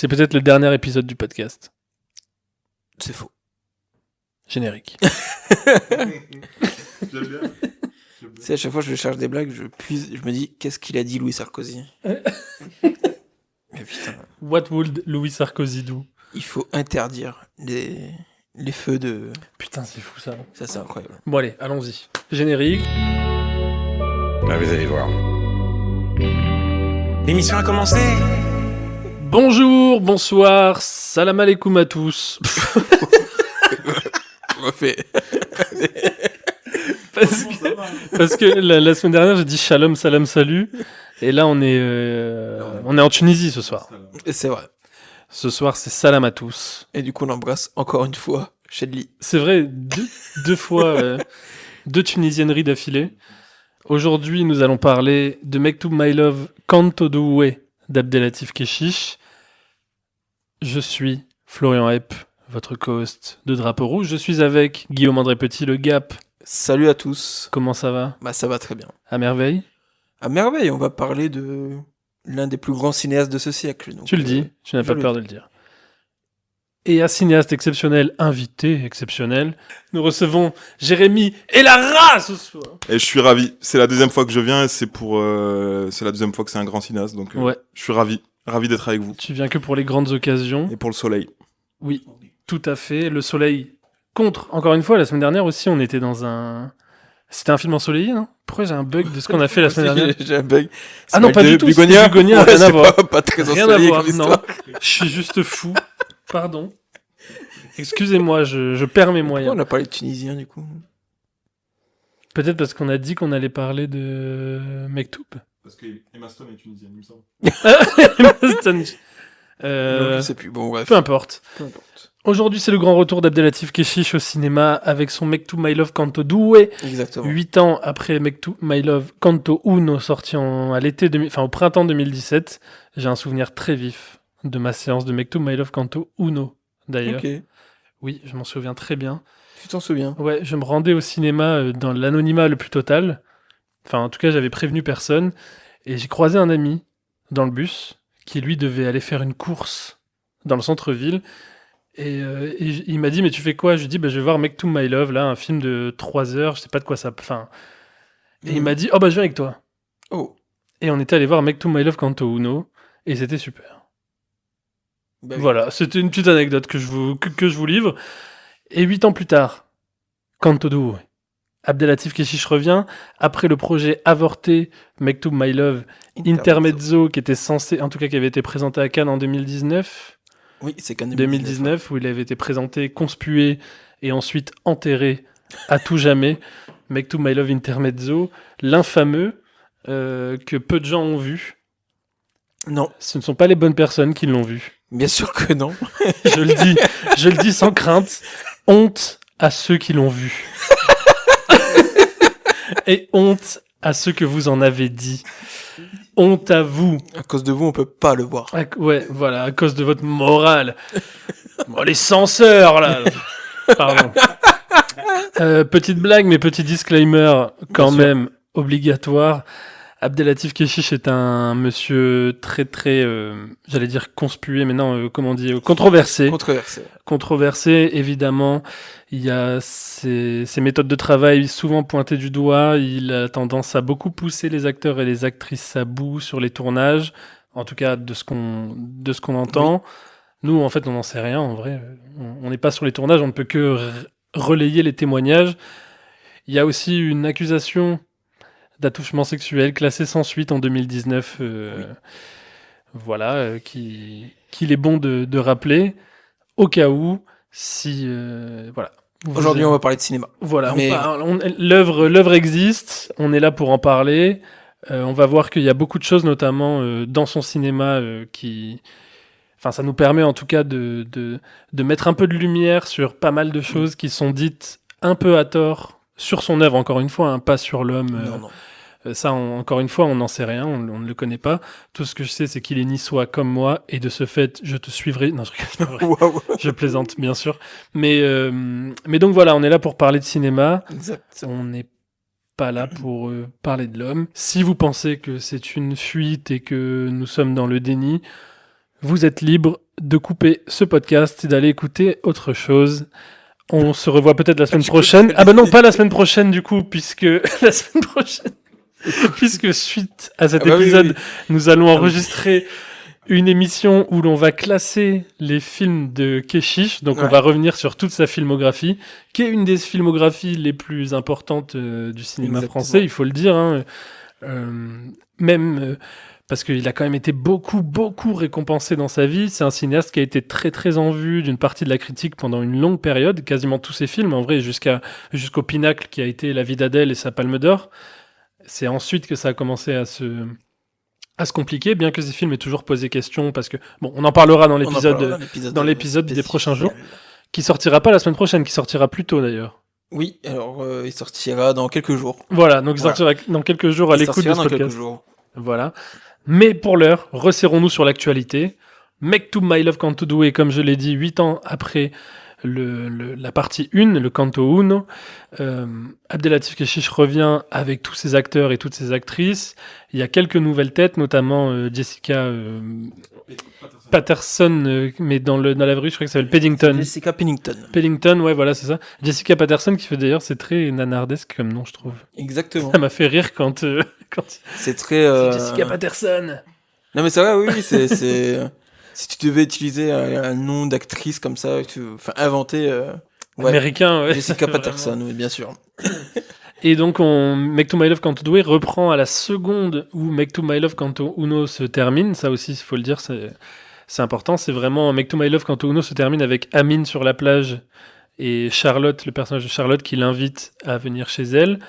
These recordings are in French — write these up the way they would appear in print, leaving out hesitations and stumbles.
C'est peut-être le dernier épisode du podcast. C'est faux. Générique. J'aime bien. C'est à chaque fois que je cherche des blagues, je me dis, qu'est-ce qu'il a dit Louis Sarkozy? Mais putain, What would Louis Sarkozy do? il faut interdire les feux de... Putain, c'est fou ça. Ça, c'est incroyable. Bon allez, allons-y. Générique. Là, vous allez voir. L'émission a commencé. Bonjour, bonsoir, salam alaikum à tous. Parce que la semaine dernière j'ai dit shalom, salam, salut. Et là on est en Tunisie ce soir. Et c'est vrai. Ce soir c'est salam à tous. Et du coup, on embrasse encore une fois Shedli. C'est vrai, deux fois, deux tunisienneries d'affilée. Aujourd'hui nous allons parler de Mektoub My Love Kanto Doué d'Abdelatif Kechiche. Je suis Florian Hepp, votre co-host de Drapeau Rouge. Je suis avec Guillaume André Petit, le Gap. Salut à tous. Comment ça va? Bah, ça va très bien. À merveille? À merveille, on va parler de l'un des plus grands cinéastes de ce siècle. Donc, Tu le dis, tu n'as je pas le peur de le dire. Et à cinéaste exceptionnel, invité exceptionnel, nous recevons Jérémy et Lara ce soir. Et je suis ravi. C'est la deuxième fois que je viens et c'est la deuxième fois que c'est un grand cinéaste. Donc, Ouais, je suis ravi. Ravi d'être avec vous. tu viens que pour les grandes occasions. Et pour le soleil. Oui, tout à fait. Le soleil contre. Encore une fois, la semaine dernière aussi, on était dans un... C'était un film ensoleillé, non? Pourquoi j'ai un bug de ce qu'on a fait la semaine dernière? J'ai un bug. Ah non, pas du tout, c'était Bugonia, Bugonia, ouais, rien à c'est voir. pas très Rien à ensoleillé voir, comme non. histoire. Je suis juste fou. Pardon. Excusez-moi, je perds mes Pourquoi moyens. on a parlé de Tunisien, du coup? Peut-être parce qu'on a dit qu'on allait parler de Mektoub. Parce que Emma Stone est tunisienne, il me semble. Non, je sais plus. Bon, bref. Peu importe. Peu importe. Aujourd'hui, c'est le grand retour d'Abdelatif Kechiche au cinéma avec son Mektoub My Love Kanto Doué. Exactement. 8 ans après Mektoub My Love Kanto Uno, sorti au printemps 2017. J'ai un souvenir très vif de ma séance de Mektoub My Love Kanto Uno, d'ailleurs. Ok. Oui, je m'en souviens très bien. Tu t'en souviens? Ouais, je me rendais au cinéma dans l'anonymat le plus total. Enfin, en tout cas, j'avais prévenu personne. Et j'ai croisé un ami dans le bus qui, lui, devait aller faire une course dans le centre-ville. Et il m'a dit, mais tu fais quoi? Je lui ai dit, je vais voir Mektoub My Love, là, un film de 3 heures, je sais pas de quoi ça... Enfin... Et il m'a dit, oh je viens avec toi. Oh. Et on était allé voir Mektoub My Love Kanto Uno, et c'était super. Bah oui. Voilà, c'était une petite anecdote que je vous livre. Et 8 ans plus tard, Kanto Doué. Abdelatif Kechiche revient après le projet avorté Mektoub My Love Intermezzo qui était censé, en tout cas qui avait été présenté à Cannes en 2019. Oui, c'est qu'en 2019 où il avait été présenté, conspué et ensuite enterré à tout jamais. Mektoub My Love Intermezzo, l'infameux que peu de gens ont vu. Non, Ce ne sont pas les bonnes personnes qui l'ont vu. bien sûr que non. Je le dis sans crainte. Honte à ceux qui l'ont vu. Et honte à ceux que vous en avez dit. Honte à vous. À cause de vous, on peut pas le voir. Ouais, voilà, à cause de votre morale. Bon, les censeurs, là. Pardon. Petite blague, mais petit disclaimer, quand Bien sûr. même, obligatoire. Abdelatif Kechiche est un monsieur très, très, j'allais dire conspué, mais non, comment on dit, controversé. Controversé, évidemment. Il y a ses méthodes de travail souvent pointées du doigt. Il a tendance à beaucoup pousser les acteurs et les actrices à bout sur les tournages. En tout cas, de ce qu'on entend. Nous, en fait, on n'en sait rien, en vrai. On n'est pas sur les tournages, on ne peut que relayer les témoignages. Il y a aussi une accusation d'attouchement sexuel classée sans suite en 2019. Voilà, qu'il est bon de rappeler, au cas où, si... voilà. Aujourd'hui, on va parler de cinéma. Voilà, Mais- l'œuvre existe, on est là pour en parler. On va voir qu'il y a beaucoup de choses, notamment dans son cinéma, qui... Enfin, ça nous permet en tout cas de mettre un peu de lumière sur pas mal de choses qui sont dites un peu à tort sur son œuvre, encore une fois, hein, pas sur l'homme. Non. Ça, encore une fois, on n'en sait rien, on ne le connaît pas. Tout ce que je sais, c'est qu'il est niçois comme moi, et de ce fait, je te suivrai. Non, je rigole, c'est pas vrai. Waouh. Je plaisante, bien sûr. Mais donc voilà, on est là pour parler de cinéma. Exact. On n'est pas là pour parler de l'homme. Si vous pensez que c'est une fuite et que nous sommes dans le déni, vous êtes libre de couper ce podcast et d'aller écouter autre chose. On se revoit peut-être la semaine prochaine. Ah bah non, pas la semaine prochaine du coup, puisque la semaine prochaine, puisque suite à cet épisode, nous allons enregistrer une émission où l'on va classer les films de Keshish. Donc on va revenir sur toute sa filmographie, qui est une des filmographies les plus importantes du cinéma français, il faut le dire. Hein. Parce qu'il a quand même été beaucoup récompensé dans sa vie. C'est un cinéaste qui a été très en vue d'une partie de la critique pendant une longue période, quasiment tous ses films, en vrai, jusqu'au pinacle qui a été La vie d'Adèle et sa Palme d'Or. C'est ensuite que ça a commencé à se compliquer, bien que ces films aient toujours posé question, parce que, bon, on en parlera dans l'épisode des prochains jours, qui sortira pas la semaine prochaine, qui sortira plus tôt d'ailleurs. Oui, alors il sortira dans quelques jours. Voilà, donc il sortira dans quelques jours à l'écoute de ce podcast. Voilà. Mais pour l'heure, resserrons-nous sur l'actualité. Mektub My Love Canto Doué, comme je l'ai dit, 8 ans après la partie 1, le Canto Uno. Abdelatif Kechiche revient avec tous ses acteurs et toutes ses actrices. Il y a quelques nouvelles têtes, notamment Jessica Patterson, mais dans la vraie rue, je crois que ça s'appelle Paddington. Jessica Pennington. Paddington, ouais, voilà, c'est ça. Jessica Patterson, qui fait d'ailleurs, c'est très nanardesque comme nom, je trouve. Exactement. Ça m'a fait rire quand c'est très... C'est Jessica Patterson. Non mais c'est vrai, oui, c'est... Si tu devais utiliser un nom d'actrice comme ça, inventer... américain, ouais. Jessica Patterson, oui, bien sûr. Et donc, Mektub My Love Canto Doué reprend à la seconde où Mektub My Love Canto Uno se termine. Ça aussi, il faut le dire, c'est important. C'est vraiment Mektub My Love Canto Uno se termine avec Amine sur la plage et Charlotte, le personnage de Charlotte, qui l'invite à venir chez elle.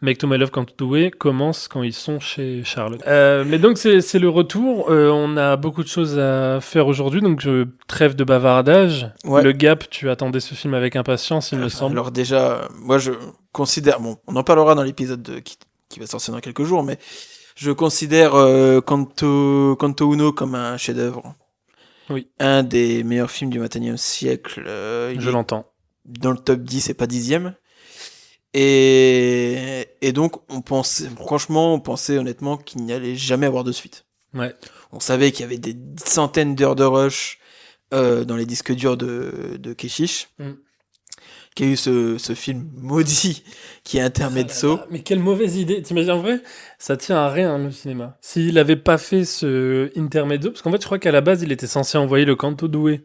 Mektub My Love Canto Doué commence quand ils sont chez Charlotte. Mais donc, c'est le retour. On a beaucoup de choses à faire aujourd'hui, donc je trêve de bavardage. Ouais. Le Gap, tu attendais ce film avec impatience, il me semble. Alors déjà, moi je considère... Bon, on en parlera dans l'épisode qui va sortir dans quelques jours, mais je considère Canto Uno comme un chef-d'œuvre. Oui. Un des meilleurs films du XXIe siècle. Je l'entends. Dans le top 10 et pas 10e. Et donc, on pensait honnêtement qu'il n'y allait jamais avoir de suite. Ouais. On savait qu'il y avait des centaines d'heures de rush dans les disques durs de Keshish. Qu'il y a eu ce film maudit qui est Intermezzo. Mais quelle mauvaise idée. T'imagines, en vrai, ça tient à rien, le cinéma. S'il avait pas fait ce Intermezzo, parce qu'en fait, je crois qu'à la base, il était censé envoyer le Canto Doué.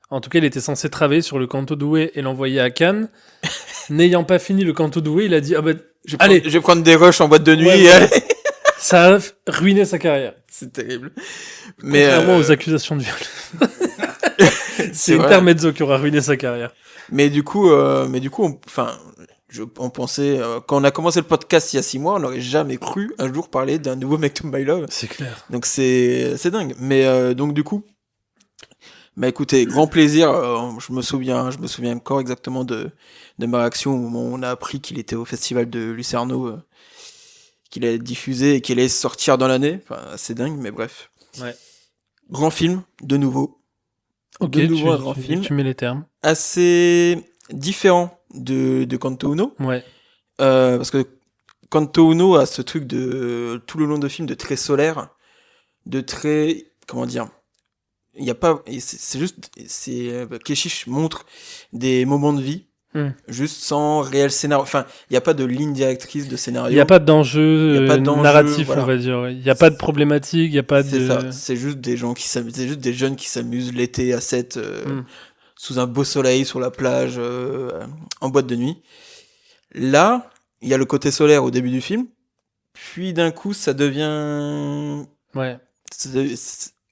En tout cas, il était censé travailler sur le Canto Doué et l'envoyer à Cannes. N'ayant pas fini le Canto Doué, il a dit je vais prendre des rushs en boîte de nuit. Ouais. Ça a ruiné sa carrière. C'est terrible. Mais contrairement aux accusations de viol. C'est Intermezzo qui aura ruiné sa carrière. Mais du coup, on pensait, quand on a commencé le podcast il y a 6 mois, on n'aurait jamais cru un jour parler d'un nouveau Mektub My Love. C'est clair. Donc c'est dingue. Mais donc du coup, bah écoutez, grand plaisir. Je me souviens encore exactement de ma réaction au moment où on a appris qu'il était au festival de Lucerno, qu'il allait être diffusé et qu'il allait sortir dans l'année. Enfin, c'est dingue, mais bref. Ouais. Grand film, de nouveau. Ok, tu mets les termes. Assez différent de Canto Uno. Ouais. Parce que Canto Uno a ce truc de tout le long de film de très solaire, de très, comment dire, il y a pas, Keshish montre des moments de vie. Juste sans réel scénario. Enfin, il n'y a pas de ligne directrice de scénario. Il n'y a pas d'enjeu narratif, voilà. On va dire. Il n'y a pas de problématique, il n'y a pas c'est ça. C'est juste des gens qui s'amusent, c'est juste des jeunes qui s'amusent l'été à 7, sous un beau soleil, sur la plage, en boîte de nuit. Là, il y a le côté solaire au début du film, puis d'un coup, ça devient... Ouais.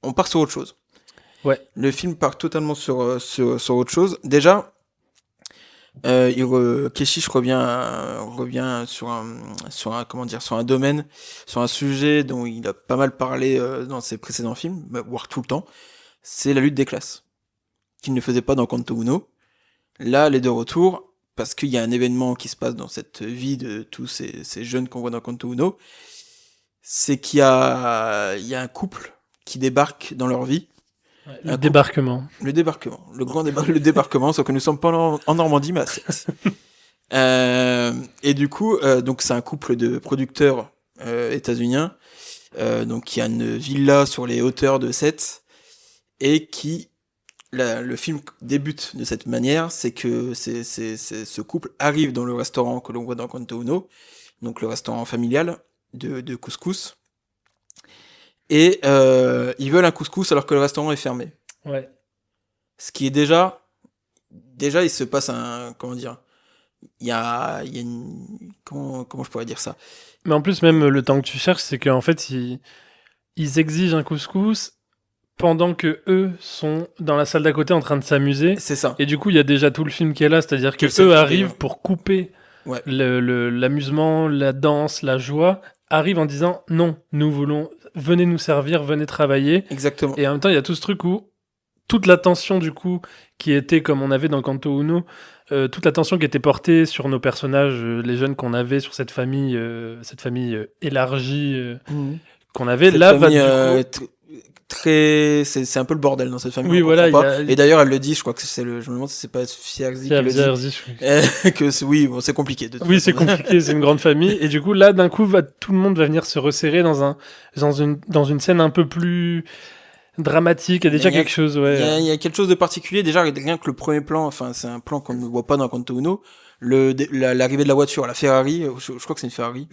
On part sur autre chose. Ouais. Le film part totalement sur autre chose. Déjà, Keshish revient sur un domaine, sur un sujet dont il a pas mal parlé dans ses précédents films, voire tout le temps. C'est la lutte des classes, qu'il ne faisait pas dans Canto Uno. Là, elle est de retour parce qu'il y a un événement qui se passe dans cette vie de tous ces jeunes qu'on voit dans Canto Uno. C'est qu'il y a un couple qui débarque dans leur vie. Ouais, le débarquement, le débarquement, sauf que nous sommes pas en Normandie, mais à 7. Et du coup, donc c'est un couple de producteurs états-uniens, donc qui a une villa sur les hauteurs de 7, et qui le film débute de cette manière, c'est que ce couple arrive dans le restaurant que l'on voit dans Kanto Uno, donc le restaurant familial de couscous, et ils veulent un couscous alors que le restaurant est fermé. Ouais. Ce qui est déjà il se passe comment dire, il y a une, comment je pourrais dire ça. Mais en plus, même le temps que tu cherches, c'est qu'en fait, ils exigent un couscous pendant que eux sont dans la salle d'à côté en train de s'amuser. C'est ça. Et du coup, il y a déjà tout le film qui est là, c'est-à-dire que eux arrivent pour couper l'amusement, la danse, la joie, arrivent en disant non, nous voulons, venez nous servir, venez travailler. Exactement. Et en même temps, il y a tout ce truc où toute l'attention du coup qui était comme on avait dans Kanto Uno, toute l'attention qui était portée sur nos personnages, les jeunes qu'on avait sur cette famille élargie qu'on avait, cette là famille, va du coup... c'est un peu le bordel dans cette famille. Oui, voilà. Et d'ailleurs, elle le dit, je crois que je me demande si c'est pas Fierzi qui le dit. Que c'est compliqué. Oui, c'est compliqué, c'est une grande famille. Et du coup, là, d'un coup, tout le monde va venir se resserrer dans une scène un peu plus dramatique. Il y a déjà quelque chose, Il y a quelque chose de particulier. Déjà, rien que le premier plan, enfin, c'est un plan qu'on ne voit pas dans Kanto Uno. L'arrivée de la voiture, la Ferrari, je crois que c'est une Ferrari.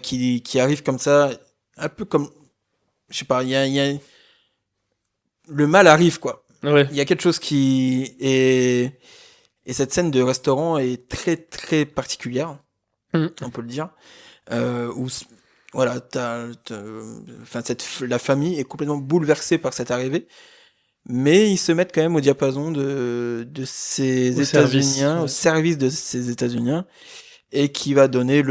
Qui arrive comme ça, un peu comme, je sais pas, le mal arrive, quoi. Ouais. Il y a quelque chose et cette scène de restaurant est très, très particulière. On peut le dire. Où, voilà, la famille est complètement bouleversée par cette arrivée. Mais ils se mettent quand même au diapason de ces États-Uniens, au service de ces États-Uniens, et qui va donner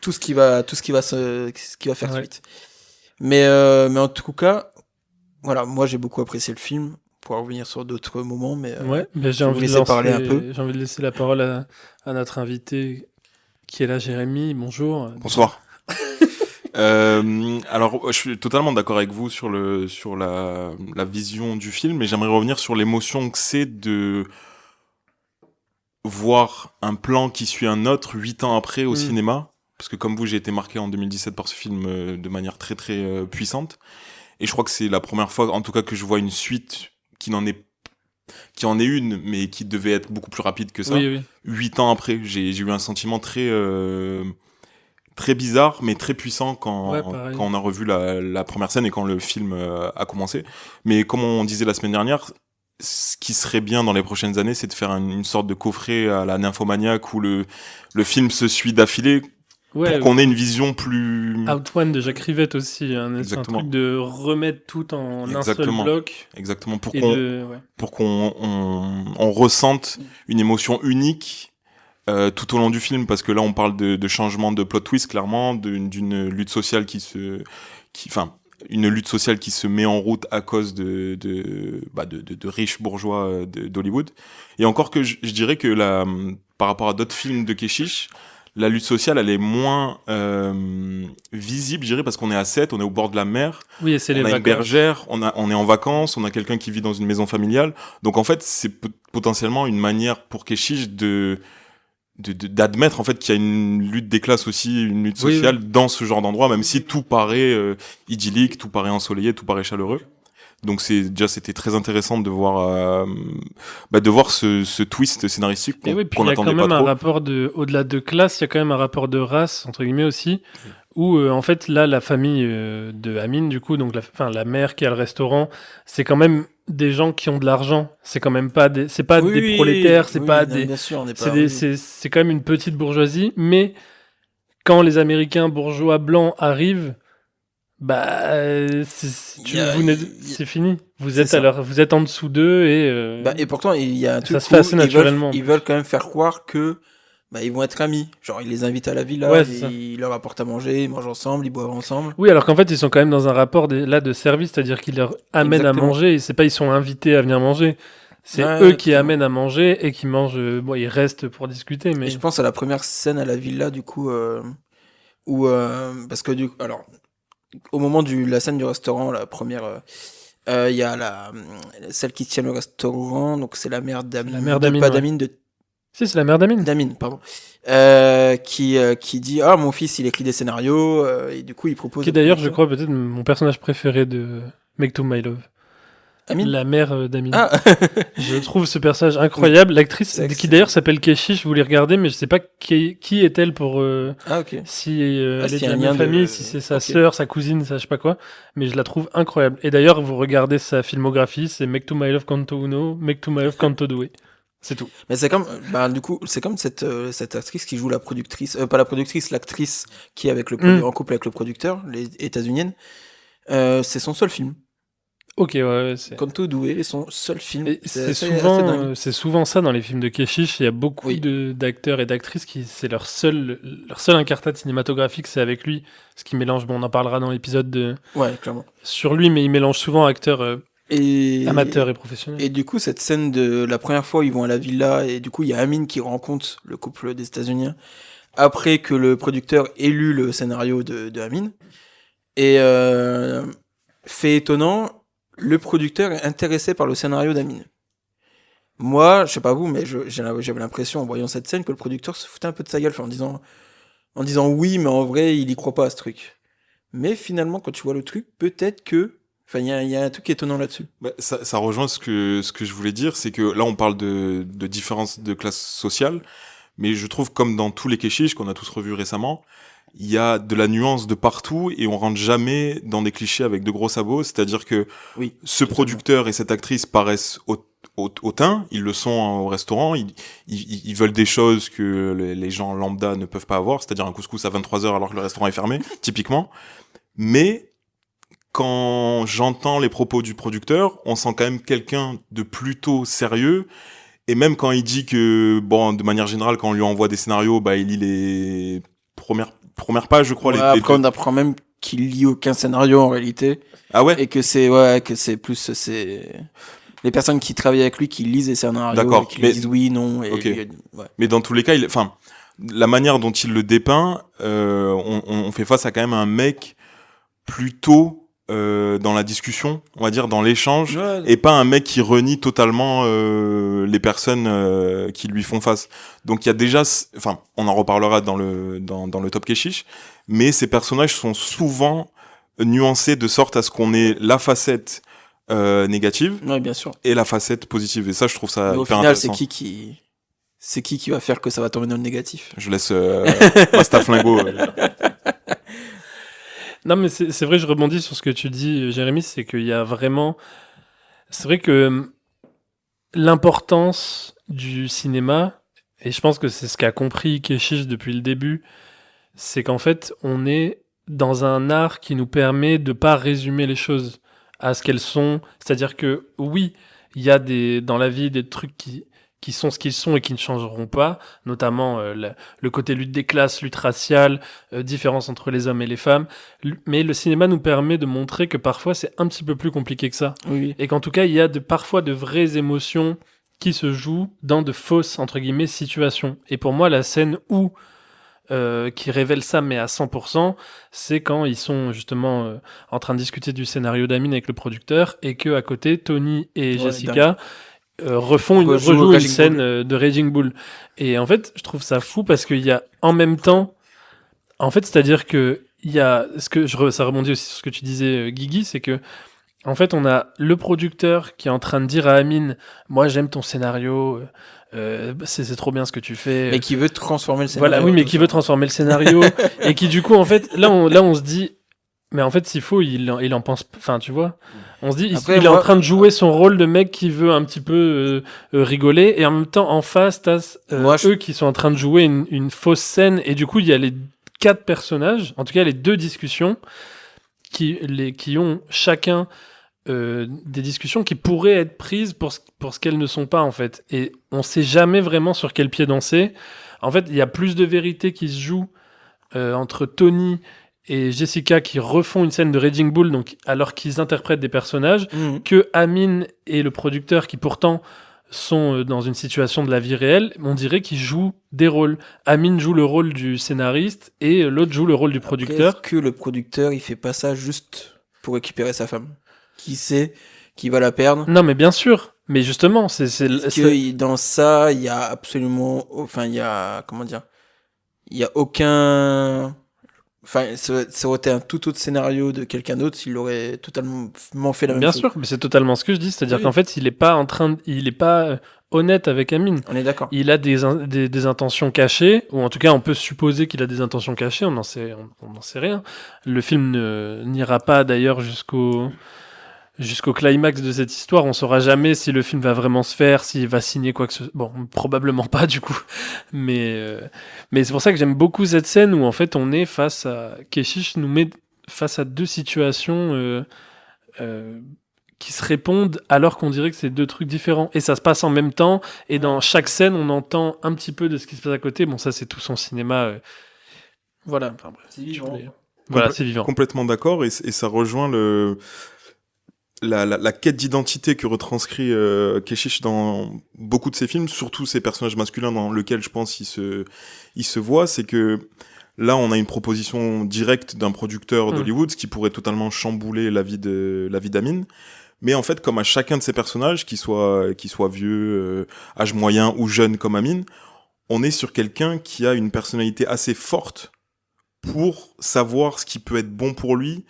tout ce qui va faire suite. Mais en tout cas, voilà, moi j'ai beaucoup apprécié le film. Pour revenir sur d'autres moments, mais j'ai envie de parler un peu. J'ai envie de laisser la parole à notre invité qui est là, Jérémy. Bonjour. Bonsoir. Alors, je suis totalement d'accord avec vous sur la vision du film, mais j'aimerais revenir sur l'émotion que c'est de voir un plan qui suit un autre 8 ans après au cinéma, parce que comme vous, j'ai été marqué en 2017 par ce film de manière très très puissante, et je crois que c'est la première fois, en tout cas, que je vois une suite qui en est une, mais qui devait être beaucoup plus rapide que ça. 8 ans après, j'ai eu un sentiment très très bizarre, mais très puissant quand on a revu la première scène et quand le film a commencé. Mais comme on disait la semaine dernière, ce qui serait bien dans les prochaines années, c'est de faire une sorte de coffret à la Nymphomaniac où le film se suit d'affilée pour qu'on ait une vision plus... Out One de Jacques Rivette aussi, un truc de remettre tout en un seul bloc. Exactement, pour qu'on ressente une émotion unique tout au long du film, parce que là on parle de changement de plot twist, clairement, d'une lutte sociale une lutte sociale qui se met en route à cause de riches bourgeois d'Hollywood. Et encore que je dirais que par rapport à d'autres films de Keshish, la lutte sociale, elle est moins visible, je dirais, parce qu'on est à 7, on est au bord de la mer. Oui, et c'est les vacances. On a une bergère, on est en vacances, on a quelqu'un qui vit dans une maison familiale. Donc en fait, c'est potentiellement une manière pour Keshish d'admettre en fait qu'il y a une lutte des classes aussi, une lutte sociale dans ce genre d'endroit, même si tout paraît idyllique, tout paraît ensoleillé, tout paraît chaleureux. Donc c'était très intéressant de voir ce twist scénaristique qu'on attendait pas trop. Il y a quand même un rapport au-delà de classe, il y a quand même un rapport de race entre guillemets aussi, où en fait là la famille de Amine du coup, donc la mère qui a le restaurant, c'est quand même des gens qui ont de l'argent, c'est quand même pas des prolétaires, c'est quand même une petite bourgeoisie, mais quand les Américains bourgeois blancs arrivent, c'est fini. Vous êtes en dessous d'eux et pourtant il y a un truc ça se fait assez naturellement. Ils veulent quand même faire croire que ils vont être amis. Genre ils les invitent à la villa, ils leur apportent à manger, ils mangent ensemble, ils boivent ensemble. Oui, alors qu'en fait ils sont quand même dans un rapport de service, c'est-à-dire qu'ils leur amènent à manger. Et c'est pas ils sont invités à venir manger. C'est eux qui amènent à manger et qui mangent. Ils restent pour discuter. Mais et je pense à la première scène à la villa du coup où parce que alors au moment de la scène du restaurant, la première, y a celle qui tient le restaurant, donc c'est la mère d'Amine, Si, c'est la mère d'Amine. D'Amine, pardon. Qui dit mon fils il écrit des scénarios et du coup il propose. Qui est d'ailleurs, je crois, peut-être mon personnage préféré de Make to My Love. Amine. La mère d'Amine. Je trouve ce personnage incroyable. L'actrice, qui d'ailleurs s'appelle Keshish, vous les regardez, mais je sais pas qui est-elle pour. Ok. Si elle est de la même famille, si c'est sa sœur, sa cousine, ça, je sais pas quoi. Mais je la trouve incroyable. Et d'ailleurs, vous regardez sa filmographie, c'est Make to My Love Kanto Uno, Make to My Love Kanto Due. C'est tout. Mais c'est comme, du coup, c'est comme cette actrice qui joue la productrice, pas la productrice, l'actrice qui est avec en couple avec le producteur, les états-unienne. C'est son seul film. Ok, ouais, c'est. Kanto Due, son seul film. C'est souvent ça dans les films de Keshish. Il y a beaucoup d'acteurs et d'actrices qui, c'est leur seul incartade cinématographique, c'est avec lui. Ce qui mélange, on en parlera dans l'épisode clairement. Sur lui, mais il mélange souvent acteurs amateurs et professionnels. Et du coup, cette scène de la première fois où ils vont à la villa, et du coup, il y a Amine qui rencontre le couple des États-Unis après que le producteur ait lu le scénario de Amine. Et fait étonnant, le producteur est intéressé par le scénario d'Amine. Moi, je sais pas vous, mais j'avais l'impression en voyant cette scène que le producteur se foutait un peu de sa gueule, en disant oui, mais en vrai, il y croit pas à ce truc. Mais finalement, quand tu vois le truc, peut-être que il y a un truc étonnant là-dessus. Ça rejoint ce que je voulais dire, c'est que là, on parle de différence de classe sociale, mais je trouve, comme dans tous les Keshish qu'on a tous revus récemment, il y a de la nuance de partout et on rentre jamais dans des clichés avec de gros sabots. C'est-à-dire que ce producteur et cette actrice paraissent hautains, ils le sont au restaurant, ils veulent des choses que les gens lambda ne peuvent pas avoir, c'est-à-dire un couscous à 23h alors que le restaurant est fermé, typiquement. Mais quand j'entends les propos du producteur, on sent quand même quelqu'un de plutôt sérieux. Et même quand il dit que, de manière générale, quand on lui envoie des scénarios, il lit les première page, je crois. Après, on apprend même qu'il lit aucun scénario en réalité. Ah ouais? Et que c'est plus les personnes qui travaillent avec lui qui lisent les scénarios. D'accord. Et qui lui disent oui, non. Et okay. Mais dans tous les cas, la manière dont il le dépeint, on fait face à quand même un mec plutôt dans la discussion, on va dire dans l'échange, et pas un mec qui renie totalement les personnes qui lui font face. Donc il y a déjà, on en reparlera dans le Top Keshish, mais ces personnages sont souvent nuancés de sorte à ce qu'on ait la facette négative, bien sûr, et la facette positive. Et ça, je trouve ça mais hyper final, intéressant. C'est qui va faire que ça va tomber dans le négatif? Je laisse Basta Flingo. Non, mais c'est vrai, je rebondis sur ce que tu dis, Jérémy, c'est qu'il y a vraiment... C'est vrai que l'importance du cinéma, et je pense que c'est ce qu'a compris Keshish depuis le début, c'est qu'en fait, on est dans un art qui nous permet de pas résumer les choses à ce qu'elles sont. C'est-à-dire que, oui, il y a dans la vie des trucs qui sont ce qu'ils sont et qui ne changeront pas, notamment le côté lutte des classes, lutte raciale, différence entre les hommes et les femmes. Mais le cinéma nous permet de montrer que parfois c'est un petit peu plus compliqué que ça. Oui. Et qu'en tout cas, il y a parfois de vraies émotions qui se jouent dans de fausses, entre guillemets, situations. Et pour moi, la scène qui révèle ça, mais à 100%, c'est quand ils sont justement en train de discuter du scénario d'Amine avec le producteur et que à côté, Tony et Jessica... rejouent une scène de Raging Bull. Et en fait, je trouve ça fou parce qu'il y a en même temps, c'est-à-dire que il y a ça rebondit aussi sur ce que tu disais, Guigui, c'est que en fait, on a le producteur qui est en train de dire à Amine, moi j'aime ton scénario, c'est trop bien ce que tu fais. Mais qui veut transformer le scénario. Voilà, oui, mais qui veut transformer le scénario et qui du coup, en fait, là on se dit. Mais en fait, s'il faut, il en pense... Enfin, tu vois, on se dit, il est en train de jouer son rôle de mec qui veut un petit peu rigoler, et en même temps, en face, t'as eux qui sont en train de jouer une fausse scène, et du coup, il y a les 4 personnages, en tout cas les 2 discussions, qui ont chacun des discussions qui pourraient être prises pour ce qu'elles ne sont pas, en fait. Et on sait jamais vraiment sur quel pied danser. En fait, il y a plus de vérité qui se joue entre Tony et Jessica qui refont une scène de Raging Bull, donc alors qu'ils interprètent des personnages, que Amine et le producteur qui pourtant sont dans une situation de la vie réelle, on dirait qu'ils jouent des rôles. Amine joue le rôle du scénariste et l'autre joue le rôle du producteur. Est-ce que le producteur il fait pas ça juste pour récupérer sa femme, qui sait qu'il va la perdre? Non mais bien sûr, Mais justement, dans ça, il y a absolument, enfin, il y a, comment dire, il y a aucun, enfin, ça aurait été un tout autre scénario de quelqu'un d'autre s'il aurait totalement fait la même chose. Bien sûr, mais c'est totalement ce que je dis, c'est-à-dire qu'en fait, il est pas honnête avec Amine. On est d'accord. Il a des intentions cachées, ou en tout cas, on peut supposer qu'il a des intentions cachées, on n'en sait rien. Le film n'ira pas d'ailleurs jusqu'au climax de cette histoire. On saura jamais si le film va vraiment se faire, s'il va signer quoi que ce soit. Bon, probablement pas du coup. Mais c'est pour ça que j'aime beaucoup cette scène où en fait on est face à... Keshish nous met face à deux situations qui se répondent alors qu'on dirait que c'est deux trucs différents. Et ça se passe en même temps. Et dans chaque scène, on entend un petit peu de ce qui se passe à côté. Bon, ça c'est tout son cinéma. Voilà. Enfin, bref, c'est vivant. Voilà, c'est vivant. Complètement d'accord. Et ça rejoint la quête d'identité que retranscrit Keshish dans beaucoup de ses films, surtout ses personnages masculins dans lesquels je pense il se voit, c'est que là on a une proposition directe d'un producteur d'Hollywood, ce qui pourrait totalement chambouler la vie d'Amine. Mais en fait, comme à chacun de ces personnages, qu'il soit vieux, âge moyen ou jeune comme Amine, on est sur quelqu'un qui a une personnalité assez forte pour savoir ce qui peut être bon pour lui,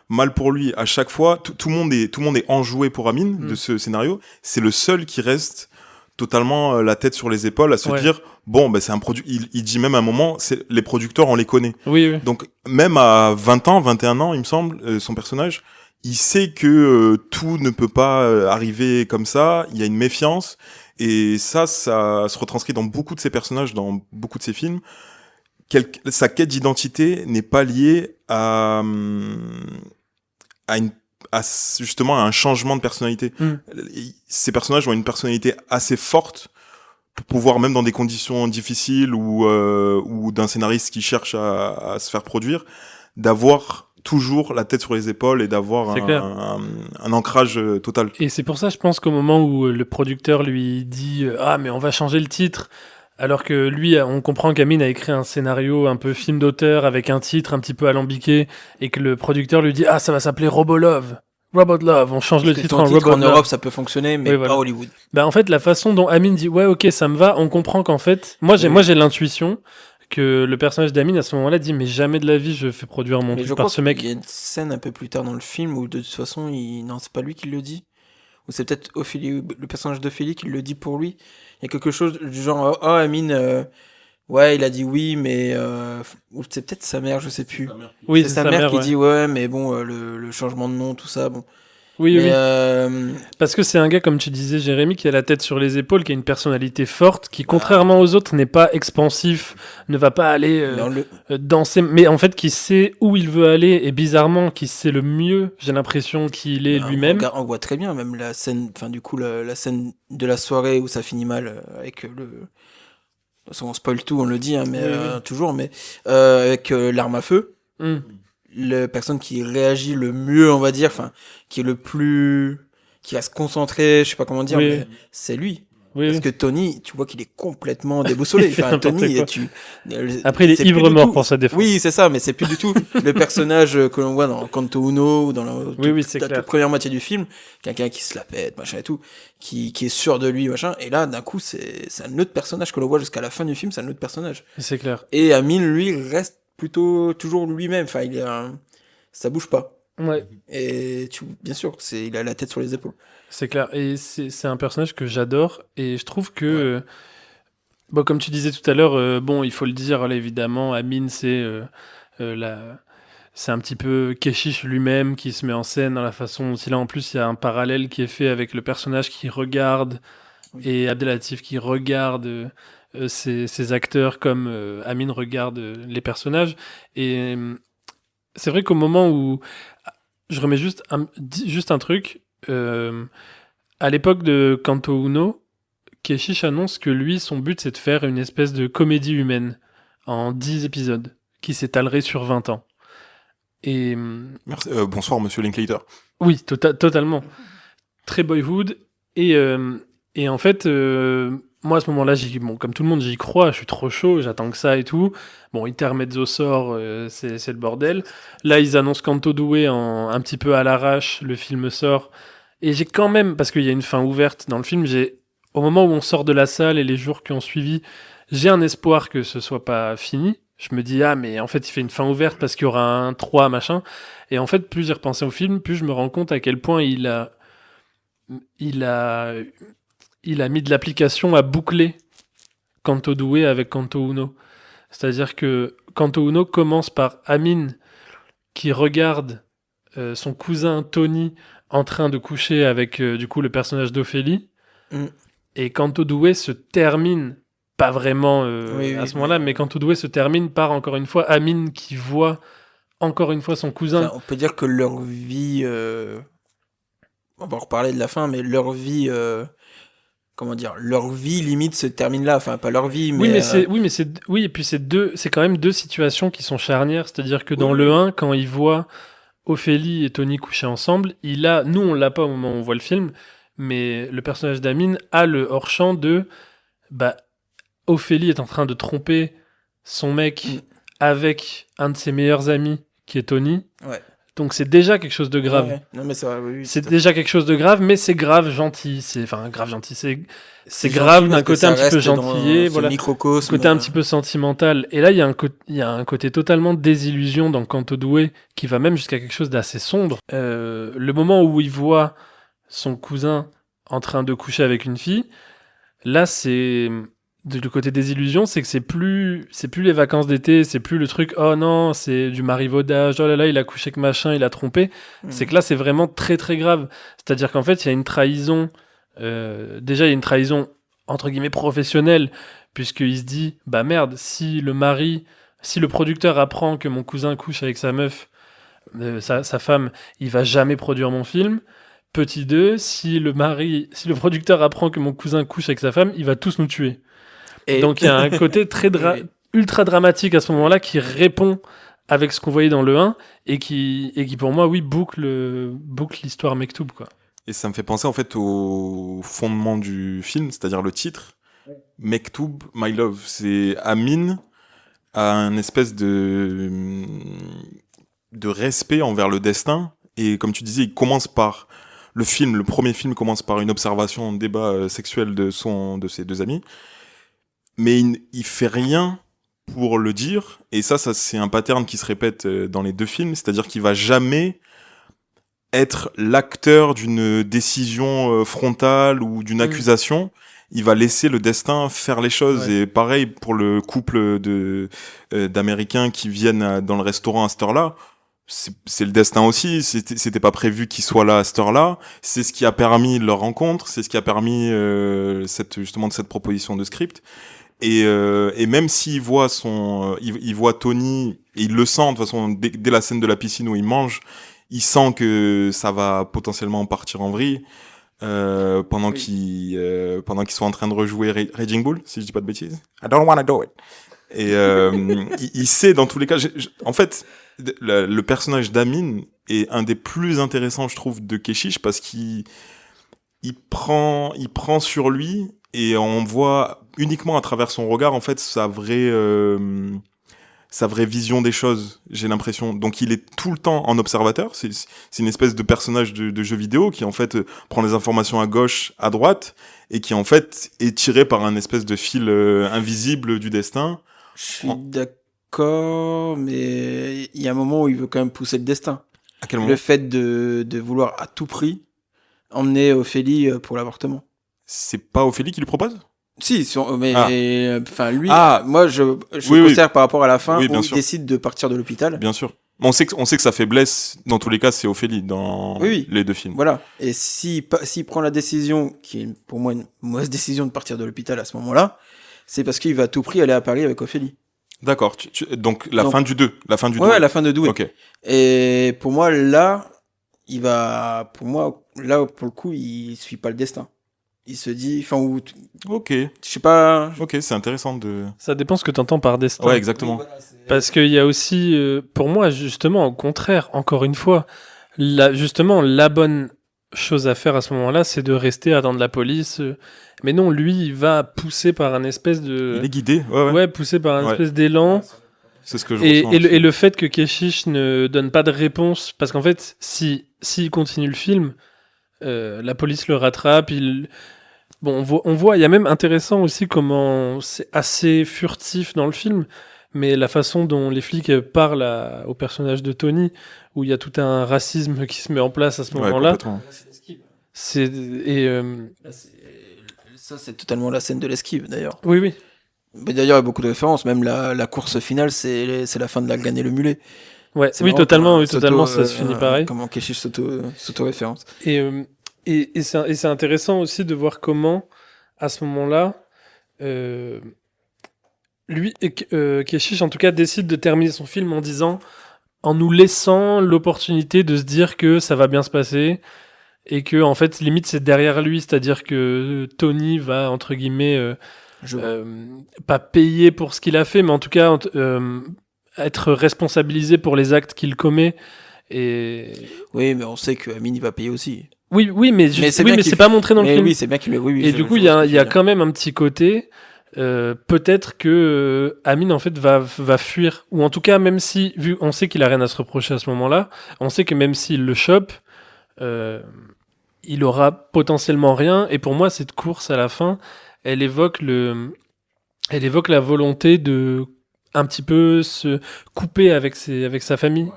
mal pour lui. À chaque fois, tout le monde est enjoué pour Amine de ce scénario. C'est le seul qui reste totalement la tête sur les épaules à se dire bon, ben c'est un produit. Il dit même à un moment, les producteurs, on les connaît. Oui. Donc même à 20 ans, 21 ans, il me semble, son personnage, il sait que tout ne peut pas arriver comme ça. Il y a une méfiance et ça se retranscrit dans beaucoup de ses personnages, dans beaucoup de ses films. Sa quête d'identité n'est pas liée à justement à un changement de personnalité. Ces personnages ont une personnalité assez forte pour pouvoir, même dans des conditions difficiles ou d'un scénariste qui cherche à se faire produire, d'avoir toujours la tête sur les épaules et d'avoir un ancrage total. Et c'est pour ça, je pense qu'au moment où le producteur lui dit « Ah, mais on va changer le titre », alors que lui, on comprend qu'Amine a écrit un scénario un peu film d'auteur avec un titre un petit peu alambiqué et que le producteur lui dit « Ah, ça va s'appeler Robot Love ». Robot Love, on change le titre en Robot Love. En Europe, ça peut fonctionner, mais pas Hollywood. En fait, la façon dont Amine dit « Ouais, ok, ça me va », on comprend qu'en fait... Moi, j'ai l'intuition que le personnage d'Amine, à ce moment-là, dit « Mais jamais de la vie, je fais produire mon truc par ce mec. » Il y a une scène un peu plus tard dans le film où, de toute façon, non, c'est pas lui qui le dit. Ou c'est peut-être Ophélie, le personnage d'Ophélie qui le dit pour lui. Il y a quelque chose du genre, oh, Amine, ouais, il a dit oui, mais ou c'est peut-être sa mère, je sais plus. Oui, c'est sa mère qui dit ouais, mais bon, le changement de nom, tout ça, bon. Oui. Parce que c'est un gars, comme tu disais, Jérémy, qui a la tête sur les épaules, qui a une personnalité forte, qui, contrairement aux autres, n'est pas expansif, ne va pas aller danser, mais en fait, qui sait où il veut aller, et bizarrement, qui sait le mieux, j'ai l'impression qu'il est lui-même. On voit très bien, même la scène, enfin, du coup, la scène de la soirée où ça finit mal, avec le... On spoil tout, on le dit, hein, mais toujours, mais avec l'arme à feu. La personne qui réagit le mieux, on va dire, enfin, qui est le plus, qui va se concentrer, je sais pas comment dire, mais c'est lui. Parce que Tony, tu vois qu'il est complètement déboussolé. Enfin, Tony, après, il est ivre mort pour sa défense. Oui, c'est ça, mais c'est plus du tout le personnage que l'on voit dans Kanto Uno ou dans la première moitié du film. Quelqu'un qui se la pète, machin et tout, qui est sûr de lui, machin. Et là, d'un coup, c'est un autre personnage que l'on voit jusqu'à la fin du film, c'est un autre personnage. C'est clair. Et Amine, lui, reste plutôt toujours lui-même. Enfin, ça bouge pas. Ouais. Et bien sûr, il a la tête sur les épaules. C'est clair. Et c'est un personnage que j'adore. Et je trouve que, bon, comme tu disais tout à l'heure, bon, il faut le dire, là, évidemment, Amine, c'est un petit peu Keshish lui-même qui se met en scène dans la façon dont il a. En plus, il y a un parallèle qui est fait avec le personnage qui regarde et Abdelatif qui regarde ces acteurs comme Amine regarde les personnages. Et c'est vrai qu'au moment où... Je remets juste un truc. À l'époque de Kanto Uno, Keshish annonce que lui, son but, c'est de faire une espèce de comédie humaine en 10 épisodes qui s'étalerait sur 20 ans. Et... Merci. Bonsoir, monsieur Linklater. Oui, totalement. Très Boyhood. Et en fait, moi, à ce moment-là, comme tout le monde, j'y crois, je suis trop chaud, j'attends que ça et tout. Bon, Intermezzo sort, c'est le bordel. Là, ils annoncent Kanto Doué un petit peu à l'arrache, le film sort. Et j'ai quand même, parce qu'il y a une fin ouverte dans le film, au moment où on sort de la salle et les jours qui ont suivi, j'ai un espoir que ce soit pas fini. Je me dis, mais en fait, il fait une fin ouverte parce qu'il y aura un 3, machin. Et en fait, plus j'ai repensé au film, plus je me rends compte à quel point il a mis de l'application à boucler Kanto Doué avec Kanto Uno. C'est-à-dire que Kanto Uno commence par Amine qui regarde son cousin Tony en train de coucher avec du coup le personnage d'Ophélie. Et Kanto Doué se termine, pas vraiment à ce moment-là, mais Kanto Doué se termine par, encore une fois, Amine qui voit encore une fois son cousin. Enfin, on peut dire que leur vie... On va en reparler de la fin, mais leur vie... leur vie limite se termine là. Enfin, pas leur vie, mais... Et puis c'est quand même deux situations qui sont charnières. C'est-à-dire que dans le 1, quand il voit Ophélie et Tony coucher ensemble, nous on l'a pas au moment où on voit le film, mais le personnage d'Amine a le hors-champ de Ophélie est en train de tromper son mec avec un de ses meilleurs amis qui est Tony. Ouais. Donc c'est déjà quelque chose de grave. Ouais. Non mais c'est vrai, oui, c'est déjà quelque chose de grave, mais c'est grave gentil. C'est grave d'un côté un petit peu gentil, voilà, microcosme, côté un petit peu sentimental. Et là il y a un côté totalement désillusion dans Kanto Doué qui va même jusqu'à quelque chose d'assez sombre. Le moment où il voit son cousin en train de coucher avec une fille, là c'est du côté des illusions, c'est que c'est plus les vacances d'été, c'est plus le truc oh non, c'est du marivaudage, oh là là, il a couché avec machin, il a trompé. C'est que là c'est vraiment très très grave. C'est-à-dire qu'en fait, il y a une trahison déjà il y a une trahison entre guillemets professionnelle, puisqu'il se dit merde, si le producteur apprend que mon cousin couche avec sa meuf, sa femme, il va jamais produire mon film. Petit 2, si le producteur apprend que mon cousin couche avec sa femme, il va tous nous tuer. Et donc il y a un côté très ultra dramatique à ce moment-là qui répond avec ce qu'on voyait dans le 1 et qui pour moi boucle l'histoire Mektoub, quoi. Et ça me fait penser en fait au fondement du film, c'est-à-dire le titre Mektoub, My Love. C'est Amine a un espèce de respect envers le destin, et comme tu disais, il commence par le premier film commence par une observation, un débat sexuel de ses deux amis. Mais il fait rien pour le dire, et ça c'est un pattern qui se répète dans les deux films, c'est-à-dire qu'il va jamais être l'acteur d'une décision frontale ou d'une accusation. Il va laisser le destin faire les choses. Ouais. Et pareil pour le couple d'Américains qui viennent dans le restaurant à cette heure-là. C'est le destin aussi, c'était pas prévu qu'ils soient là à cette heure-là, c'est ce qui a permis leur rencontre, c'est ce qui a permis cette proposition de script. Et même s'il voit il voit Tony, et il le sent de toute façon dès la scène de la piscine où il mange, il sent que ça va potentiellement partir en vrille pendant qu'ils sont en train de rejouer Raging Bull, si je dis pas de bêtises. I don't wanna do it. Et il sait dans tous les cas. En fait, le personnage d'Amine est un des plus intéressants, je trouve, de Keshish, parce qu'il prend sur lui, et on voit uniquement à travers son regard en fait sa vraie vision des choses, j'ai l'impression. Donc il est tout le temps en observateur, c'est une espèce de personnage de jeu vidéo qui en fait prend les informations à gauche, à droite, et qui en fait est tiré par un espèce de fil invisible du destin. Je suis d'accord, mais il y a un moment où il veut quand même pousser le destin. À quel moment ? Le fait de vouloir à tout prix emmener Ophélie pour l'avortement. C'est pas Ophélie qui lui propose ? Si, mais enfin lui, moi je considère par rapport à la fin où il décide de partir de l'hôpital. Bien sûr. On sait que sa faiblesse, dans tous les cas, c'est Ophélie dans les deux films. Voilà. Et s'il prend la décision, qui est pour moi une mauvaise décision de partir de l'hôpital à ce moment-là, c'est parce qu'il va à tout prix aller à Paris avec Ophélie. D'accord. Donc la fin du 2. La fin du 2. Ouais, la fin de 2. Ok. Et pour moi, là, pour le coup, il suit pas le destin. Il se dit, ok. Je sais pas. Ok, c'est intéressant de. Ça dépend ce que t'entends par destin. Ouais, exactement. Oui, voilà, parce qu'il y a aussi, pour moi, justement, au contraire, encore une fois, la bonne chose à faire à ce moment-là, c'est de rester, attendre la police. Mais non, lui, il va pousser par un espèce de. Il est guidé. Ouais, poussé par un espèce d'élan. C'est ce que je ressens. Et le fait que Keshish ne donne pas de réponse, parce qu'en fait, s'il continue le film, La police le rattrape. Bon, on voit, il y a même intéressant aussi comment c'est assez furtif dans le film, mais la façon dont les flics parlent au personnage de Tony, où il y a tout un racisme qui se met en place à ce moment-là. C'est Ça, c'est totalement la scène de l'esquive, d'ailleurs. Oui, oui. Mais d'ailleurs, il y a beaucoup de références. Même la course finale, c'est la fin de la Glane et le mulet. Ouais, C'est oui, marrant totalement, comment ça se finit pareil. Comment Keshish s'auto-référence. Et c'est intéressant aussi de voir comment, à ce moment-là, Keshish, en tout cas, décide de terminer son film en nous laissant l'opportunité de se dire que ça va bien se passer et que, en fait, limite, c'est derrière lui, c'est-à-dire que Tony va, entre guillemets, pas payer pour ce qu'il a fait, mais en tout cas, être responsabilisé pour les actes qu'il commet. Oui, mais on sait que Amine, il va payer aussi. Oui, mais c'est pas montré dans le film. Oui, c'est bien qu'il. Oui, et du coup, il y a quand même un petit côté. Peut-être que Amine en fait va fuir, ou en tout cas, même si, vu on sait qu'il a rien à se reprocher à ce moment-là, on sait que même s'il le chope, il aura potentiellement rien. Et pour moi, cette course à la fin, elle évoque la volonté de un petit peu se couper avec sa famille.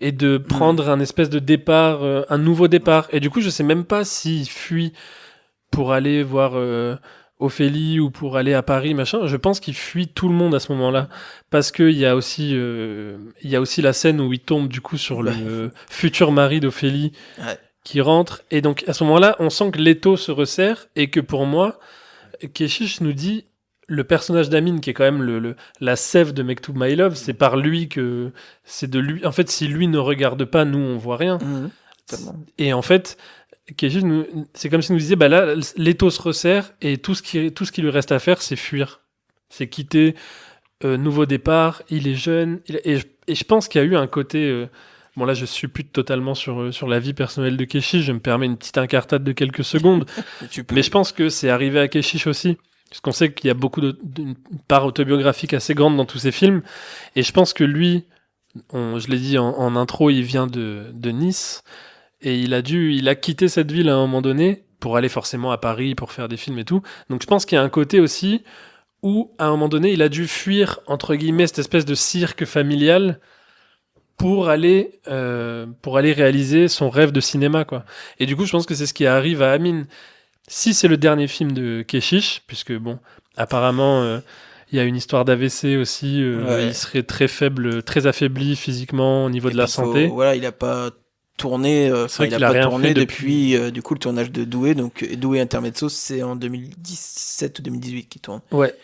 Et de prendre un espèce de départ, un nouveau départ. Et du coup, je sais même pas s'il fuit pour aller voir Ophélie ou pour aller à Paris, machin. Je pense qu'il fuit tout le monde à ce moment-là. Parce qu'il y a aussi la scène où il tombe du coup sur le futur mari d'Ophélie qui rentre. Et donc, à ce moment-là, on sent que l'étau se resserre et que pour moi, Keshish nous dit... Le personnage d'Amine, qui est quand même la sève de Mektoub My Love, c'est par lui que... C'est de lui... En fait, si lui ne regarde pas, nous, on voit rien. Et en fait, c'est comme s'il nous disait, bah là, l'étau se resserre et tout ce qui lui reste à faire, c'est fuir. C'est quitter, nouveau départ, il est jeune. Et je pense qu'il y a eu un côté... Bon, là, je suppute totalement sur la vie personnelle de Keshish. Je me permets une petite incartade de quelques secondes. Mais je pense que c'est arrivé à Keshish aussi. Parce qu'on sait qu'il y a beaucoup d'une part autobiographique assez grande dans tous ces films. Et je pense que lui, je l'ai dit en intro, il vient de Nice. Et il a quitté cette ville à un moment donné pour aller forcément à Paris, pour faire des films et tout. Donc je pense qu'il y a un côté aussi où, à un moment donné, il a dû fuir, entre guillemets, cette espèce de cirque familial pour aller réaliser son rêve de cinéma, quoi. Et du coup, je pense que c'est ce qui arrive à Amine. Si c'est le dernier film de Keshish, puisque bon, apparemment, il y a une histoire d'AVC aussi, il serait très faible, très affaibli physiquement au niveau de la santé. Voilà, il n'a pas tourné, il a pas tourné depuis du coup le tournage de Doué, donc Doué Intermezzo, c'est en 2017 ou 2018 qu'il tourne. Ouais.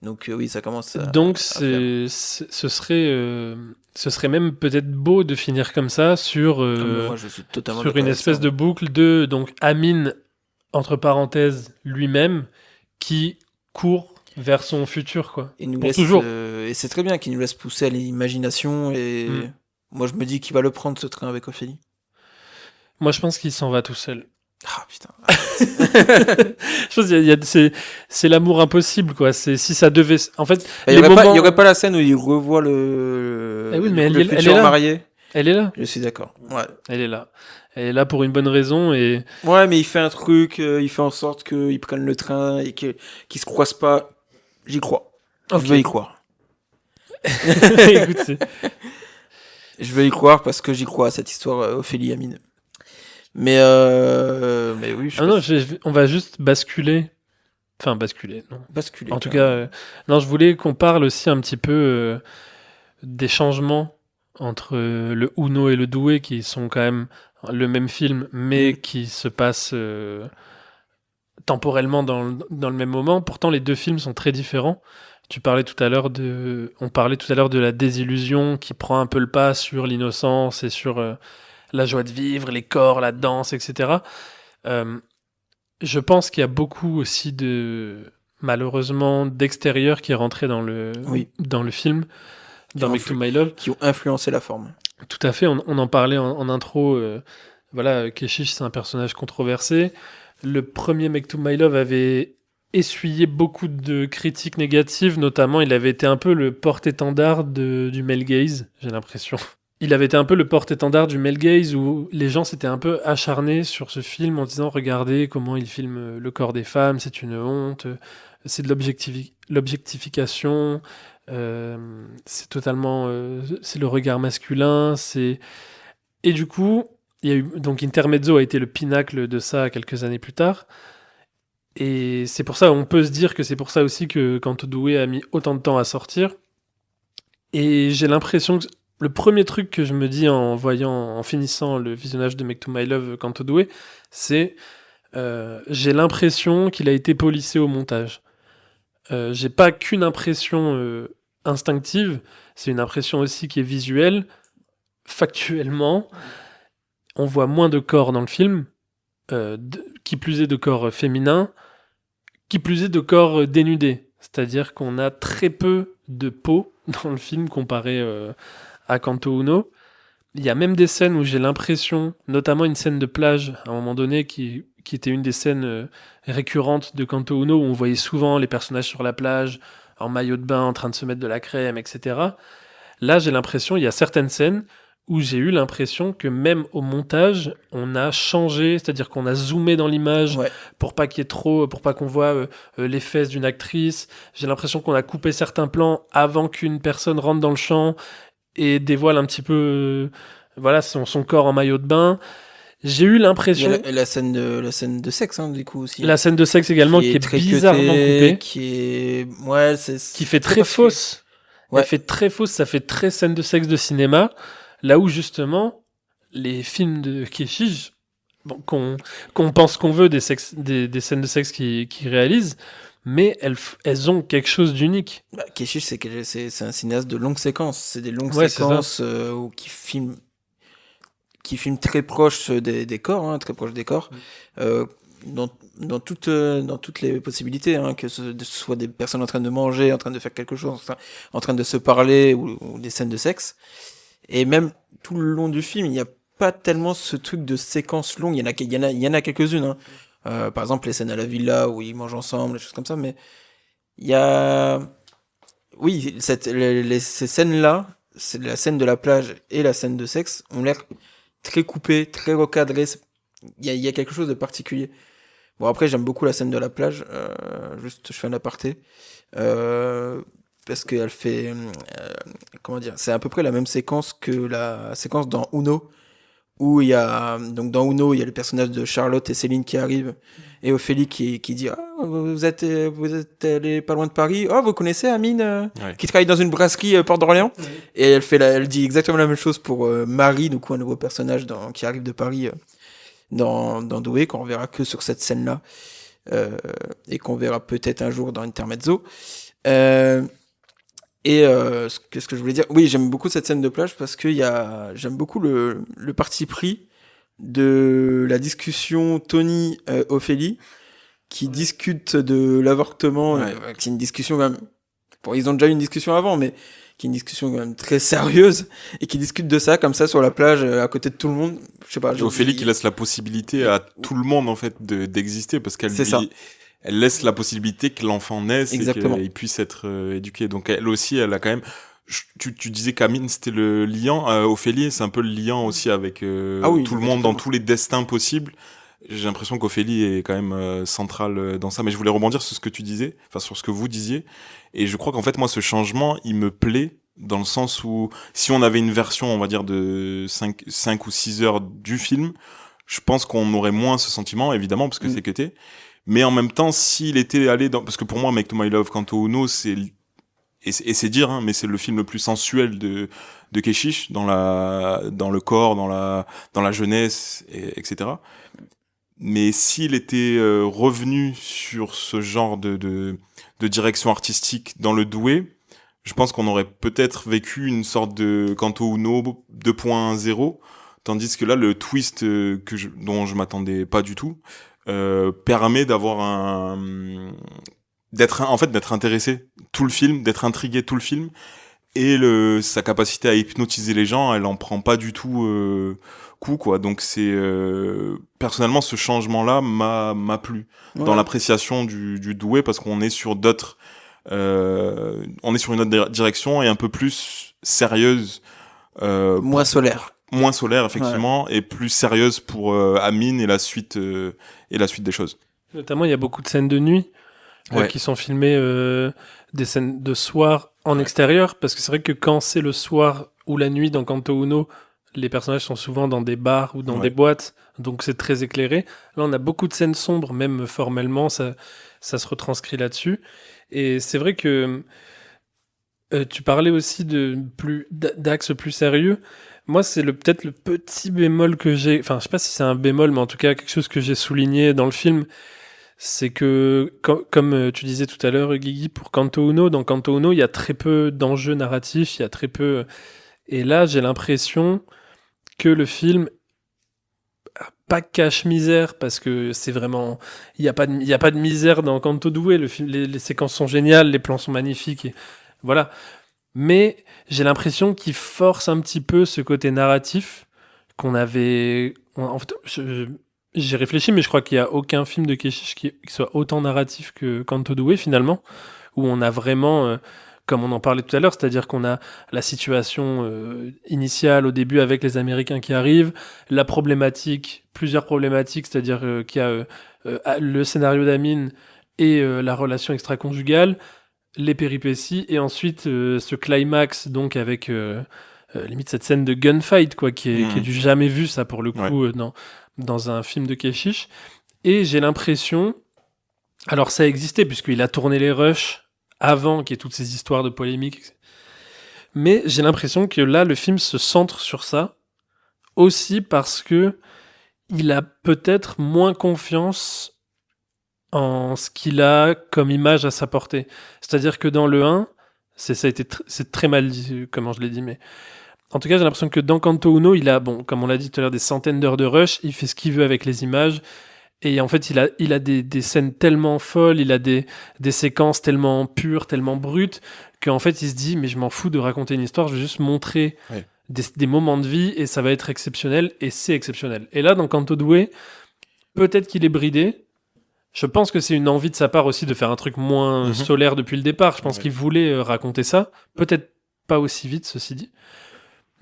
Donc oui, ça commence. Donc ce serait même peut-être beau de finir comme ça sur moi, je suis totalement sur une espèce de boucle de donc Amine entre parenthèses lui-même qui court vers son futur, quoi. Et nous laisse, toujours. Et c'est très bien qu'il nous laisse pousser à l'imagination et moi je me dis qu'il va le prendre ce train avec Ophélie. Moi je pense qu'il s'en va tout seul. Ah putain. Je pense que c'est l'amour impossible, quoi. C'est si ça devait en fait il y aurait pas la scène où il revoit le futur marié. Elle est là. Je suis d'accord. Ouais. Elle est là. Elle est là pour une bonne raison et. Ouais, mais il fait un truc, il fait en sorte qu'ils prennent le train et qu'ils se croisent pas. J'y crois. Okay. Je veux y croire. Écoute, je veux y croire parce que j'y crois à cette histoire Ophélie Amine. Mais oui. On va juste basculer. Enfin, basculer, non. Basculer. En tout cas, non, je voulais qu'on parle aussi un petit peu des changements entre le Uno et le Doué, qui sont quand même le même film, mais qui se passent temporellement dans le même moment. Pourtant, les deux films sont très différents. On parlait tout à l'heure de la désillusion qui prend un peu le pas sur l'innocence et sur la joie de vivre, les corps, la danse, etc. Je pense qu'il y a beaucoup aussi malheureusement d'extérieur qui est rentré dans le film, dans Mektoub My Love, qui ont influencé la forme. Tout à fait, on en parlait en intro. Voilà, Keshish, c'est un personnage controversé. Le premier Mektoub My Love avait essuyé beaucoup de critiques négatives, notamment il avait été un peu le porte-étendard du male gaze, j'ai l'impression. il avait été un peu le porte-étendard du male gaze où les gens s'étaient un peu acharnés sur ce film en disant regardez comment il filme le corps des femmes, c'est une honte, c'est de l'objectification, c'est totalement c'est le regard masculin, et du coup il y a eu donc Intermezzo a été le pinacle de ça quelques années plus tard. Et c'est pour ça, on peut se dire que c'est pour ça aussi que Canto Doué a mis autant de temps à sortir. Et j'ai l'impression que le premier truc que je me dis en finissant le visionnage de Make to My Love Canto Doué, c'est j'ai l'impression qu'il a été polissé au montage. J'ai pas qu'une impression instinctive, c'est une impression aussi qui est visuelle. Factuellement, on voit moins de corps dans le film, qui plus est de corps féminins. Qui plus est de corps dénudés. C'est-à-dire qu'on a très peu de peau dans le film comparé à Kanto Uno. Il y a même des scènes où j'ai l'impression, notamment une scène de plage, à un moment donné, qui était une des scènes récurrentes de Kanto Uno, où on voyait souvent les personnages sur la plage, en maillot de bain, en train de se mettre de la crème, etc. Là, j'ai l'impression, il y a certaines scènes où j'ai eu l'impression que même au montage, on a changé, c'est-à-dire qu'on a zoomé dans l'image pour pas qu'il y ait trop, pour pas qu'on voit les fesses d'une actrice. J'ai l'impression qu'on a coupé certains plans avant qu'une personne rentre dans le champ et dévoile un petit peu, voilà, son corps en maillot de bain. J'ai eu l'impression. Il y a la scène de sexe, hein, du coup aussi. La scène de sexe également qui est bizarrement coupée, qui fait très fausse. Ouais. Elle fait très fausse, ça fait très scène de sexe de cinéma. Là où justement, les films de Kechiche, bon, qu'on pense qu'on veut des scènes de sexe qu'ils réalisent, mais elles ont quelque chose d'unique. Kechiche, c'est un cinéaste de longues séquences. C'est des longues séquences qui filment très proche des corps, hein, très proche des corps, dans toutes les possibilités, hein, que ce soit des personnes en train de manger, en train de faire quelque chose, en train de se parler, ou des scènes de sexe. Et même tout le long du film, il n'y a pas tellement ce truc de séquences longues. Il y en a quelques-unes. Hein. Par exemple, les scènes à la villa où ils mangent ensemble, des choses comme ça. Mais il y a... Oui, ces scènes-là, c'est la scène de la plage et la scène de sexe, ont l'air très coupées, très recadrées. Il y a quelque chose de particulier. Bon, après, j'aime beaucoup la scène de la plage. Juste, je fais un aparté. Parce qu'elle fait, comment dire, c'est à peu près la même séquence que la séquence dans Uno, où il y a, donc dans Uno, il y a le personnage de Charlotte et Céline qui arrivent, et Ophélie qui dit, vous êtes allés pas loin de Paris, vous connaissez Amine, qui travaille dans une brasserie Porte d'Orléans, et elle dit exactement la même chose pour Marie, du coup, un nouveau personnage qui arrive de Paris, dans Doué, qu'on verra que sur cette scène-là, et qu'on verra peut-être un jour dans Intermezzo. Et qu'est-ce que je voulais dire ? Oui, j'aime beaucoup cette scène de plage parce que j'aime beaucoup le parti pris de la discussion Tony-Ophélie qui discute de l'avortement. C'est une discussion quand même... Bon, ils ont déjà eu une discussion avant, mais qui est une discussion quand même très sérieuse et qui discute de ça comme ça sur la plage à côté de tout le monde. Je sais pas. Ophélie qui laisse la possibilité à tout le monde en fait d'exister parce qu'elle elle laisse la possibilité que l'enfant naisse et qu'il puisse être éduqué. Donc elle aussi, elle a quand même... Tu disais qu'Amine, c'était le liant. Ophélie, c'est un peu le liant aussi avec tout le monde dans tous les destins possibles. J'ai l'impression qu'Ophélie est quand même centrale dans ça. Mais je voulais rebondir sur ce que tu disais, enfin sur ce que vous disiez. Et je crois qu'en fait, moi, ce changement, il me plaît dans le sens où si on avait une version, on va dire, de 5 ou 6 heures du film, je pense qu'on aurait moins ce sentiment, évidemment, parce que c'est cuté. Mais en même temps, s'il était allé dans... Parce que pour moi, Make to My Love, Kanto Uno, c'est... Et c'est dire, hein, mais c'est le film le plus sensuel de Kechiche, dans le corps, dans la jeunesse, etc. Mais s'il était revenu sur ce genre de direction artistique dans le Doué, je pense qu'on aurait peut-être vécu une sorte de Kanto Uno 2.0, tandis que là, le twist dont je m'attendais pas du tout, permet d'avoir d'être intéressé tout le film, d'être intrigué tout le film, et sa capacité à hypnotiser les gens, elle en prend pas du tout coup, quoi. Donc c'est personnellement, ce changement-là m'a plu dans l'appréciation du Doué, parce qu'on est sur on est sur une autre direction et un peu plus sérieuse moins solaire. Moins solaire, effectivement, et plus sérieuse pour Amin et la suite des choses. Notamment, il y a beaucoup de scènes de nuit qui sont filmées, des scènes de soir en extérieur, parce que c'est vrai que quand c'est le soir ou la nuit dans Kanto Uno, les personnages sont souvent dans des bars ou dans des boîtes, donc c'est très éclairé. Là, on a beaucoup de scènes sombres, même formellement, ça se retranscrit là-dessus. Et c'est vrai que tu parlais aussi d'axes plus sérieux. Moi, c'est peut-être le petit bémol que j'ai... Enfin, je sais pas si c'est un bémol, mais en tout cas, quelque chose que j'ai souligné dans le film, c'est que, comme tu disais tout à l'heure, Guigui, pour Kanto Uno, dans Kanto Uno, il y a très peu d'enjeux narratifs, il y a très peu... Et là, j'ai l'impression que le film a pas cache-misère, parce que c'est vraiment... Il n'y a pas de misère dans Kanto Doué, le film, les séquences sont géniales, les plans sont magnifiques, et voilà. Mais j'ai l'impression qu'il force un petit peu ce côté narratif qu'on avait... En fait, j'ai réfléchi, mais je crois qu'il n'y a aucun film de Keshish qui soit autant narratif que Kanto Doué, finalement, où on a vraiment, comme on en parlait tout à l'heure, c'est-à-dire qu'on a la situation initiale au début avec les Américains qui arrivent, la problématique, plusieurs problématiques, c'est-à-dire qu'il y a le scénario d'Amin et la relation extra-conjugale, les péripéties, et ensuite ce climax, donc avec limite cette scène de gunfight, quoi, qui est du jamais vu, ça, pour le coup, dans un film de Keshish. Et j'ai l'impression, alors ça existait, puisqu'il a tourné les rushs avant qu'il y ait toutes ces histoires de polémiques, mais j'ai l'impression que là, le film se centre sur ça, aussi parce que il a peut-être moins confiance en ce qu'il a comme image à sa portée. C'est-à-dire que dans le 1, c'est très mal dit, comment je l'ai dit, mais en tout cas, j'ai l'impression que dans Kanto Uno, il a, bon, comme on l'a dit tout à l'heure, des centaines d'heures de rush, il fait ce qu'il veut avec les images, et en fait, il a des scènes tellement folles, il a des séquences tellement pures, tellement brutes, qu'en fait, il se dit, mais je m'en fous de raconter une histoire, je vais juste montrer des moments de vie, et ça va être exceptionnel, et c'est exceptionnel. Et là, dans Kanto Doué, peut-être qu'il est bridé. Je pense que c'est une envie de sa part aussi de faire un truc moins solaire depuis le départ. Je pense qu'il voulait raconter ça. Peut-être pas aussi vite, ceci dit.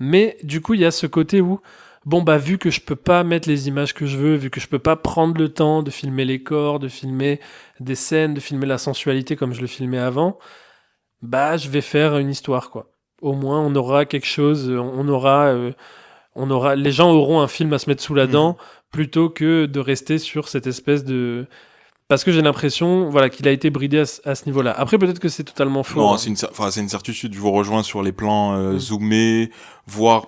Mais du coup, il y a ce côté où, bon, bah, vu que je peux pas mettre les images que je veux, vu que je peux pas prendre le temps de filmer les corps, de filmer des scènes, de filmer la sensualité comme je le filmais avant, bah, je vais faire une histoire, quoi. Au moins, on aura quelque chose, les gens auront un film à se mettre sous la dent, plutôt que de rester sur cette espèce de... Parce que j'ai l'impression, voilà, qu'il a été bridé à ce niveau-là. Après, peut-être que c'est totalement faux. Non, c'est une certitude. Je vous rejoins sur les plans zoomés, voire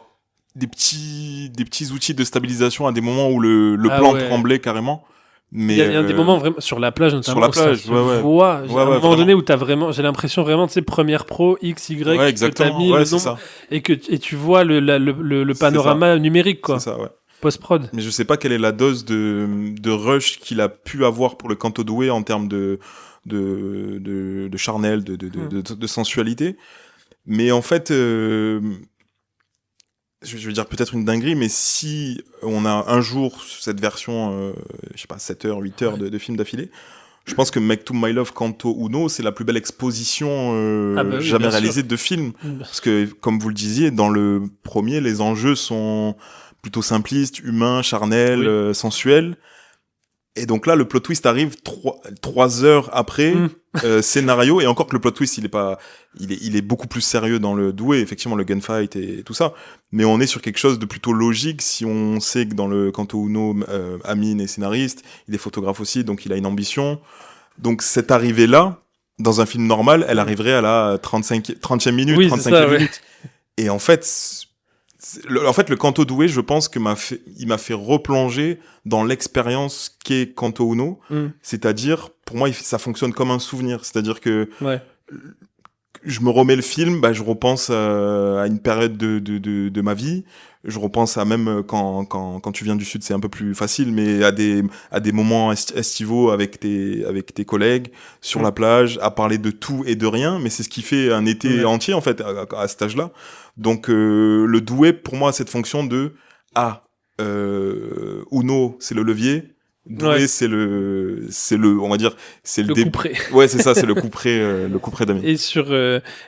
des petits outils de stabilisation à des moments où le plan tremblait carrément. Mais il y a des moments vraiment sur la plage, notamment. Sur la plage, à un moment donné où t'as vraiment, j'ai l'impression vraiment, tu sais, première pro X Y, que t'as mis le nom, et tu vois le panorama numérique, quoi. C'est ça, ouais. Post-prod. Mais je sais pas quelle est la dose de rush qu'il a pu avoir pour le Kanto Doué en termes de charnel, de sensualité. Mais en fait, je veux dire peut-être une dinguerie, mais si on a un jour cette version, je sais pas, 7 heures, 8 heures de film d'affilée, je pense que Make to My Love Kanto Uno, c'est la plus belle exposition jamais réalisée de film. Parce que, comme vous le disiez, dans le premier, les enjeux sont plutôt simplistes, humains, charnels, sensuels. Et donc là, le plot twist arrive 3 heures après scénario, et encore que le plot twist, il est beaucoup plus sérieux dans le Doué, effectivement, le gunfight et tout ça. Mais on est sur quelque chose de plutôt logique si on sait que dans le Kanto Uno, Amin est scénariste, il est photographe aussi, donc il a une ambition. Donc cette arrivée-là, dans un film normal, elle arriverait à la 30e minute, 35e minute. Et en fait, le Kanto Doué, je pense que il m'a fait replonger dans l'expérience qu'est Kanto Uno. C'est-à-dire, pour moi, ça fonctionne comme un souvenir. C'est-à-dire que je me remets le film, je repense à une période de ma vie. Je repense à même quand tu viens du Sud, c'est un peu plus facile, mais à des moments estivaux avec tes collègues sur la plage, à parler de tout et de rien. Mais c'est ce qui fait un été entier, en fait, à cet âge-là. Donc, le Doué, pour moi, a cette fonction de Uno, c'est le levier, Doué, c'est le, on va dire, c'est le coup près. Ouais, c'est ça, c'est le coup près d'Amine. Et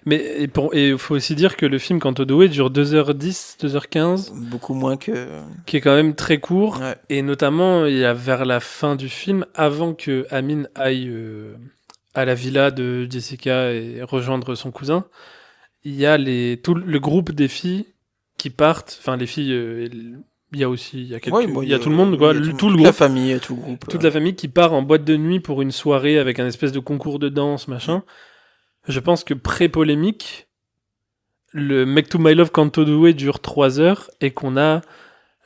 mais il faut aussi dire que le film Quanto Doué dure 2h10, 2h15. Beaucoup moins que. Qui est quand même très court. Ouais. Et notamment, il y a vers la fin du film, avant que Amine aille à la villa de Jessica et rejoindre son cousin, il y a tout le groupe des filles qui partent. Enfin, les filles. Il y a aussi, il y a tout le monde, quoi, tout le toute groupe, la famille, tout le groupe. toute la famille qui part en boîte de nuit pour une soirée avec un espèce de concours de danse, machin. Je pense que pré-polémique, le Make to My Love Quanto Doué dure 3 heures et qu'on a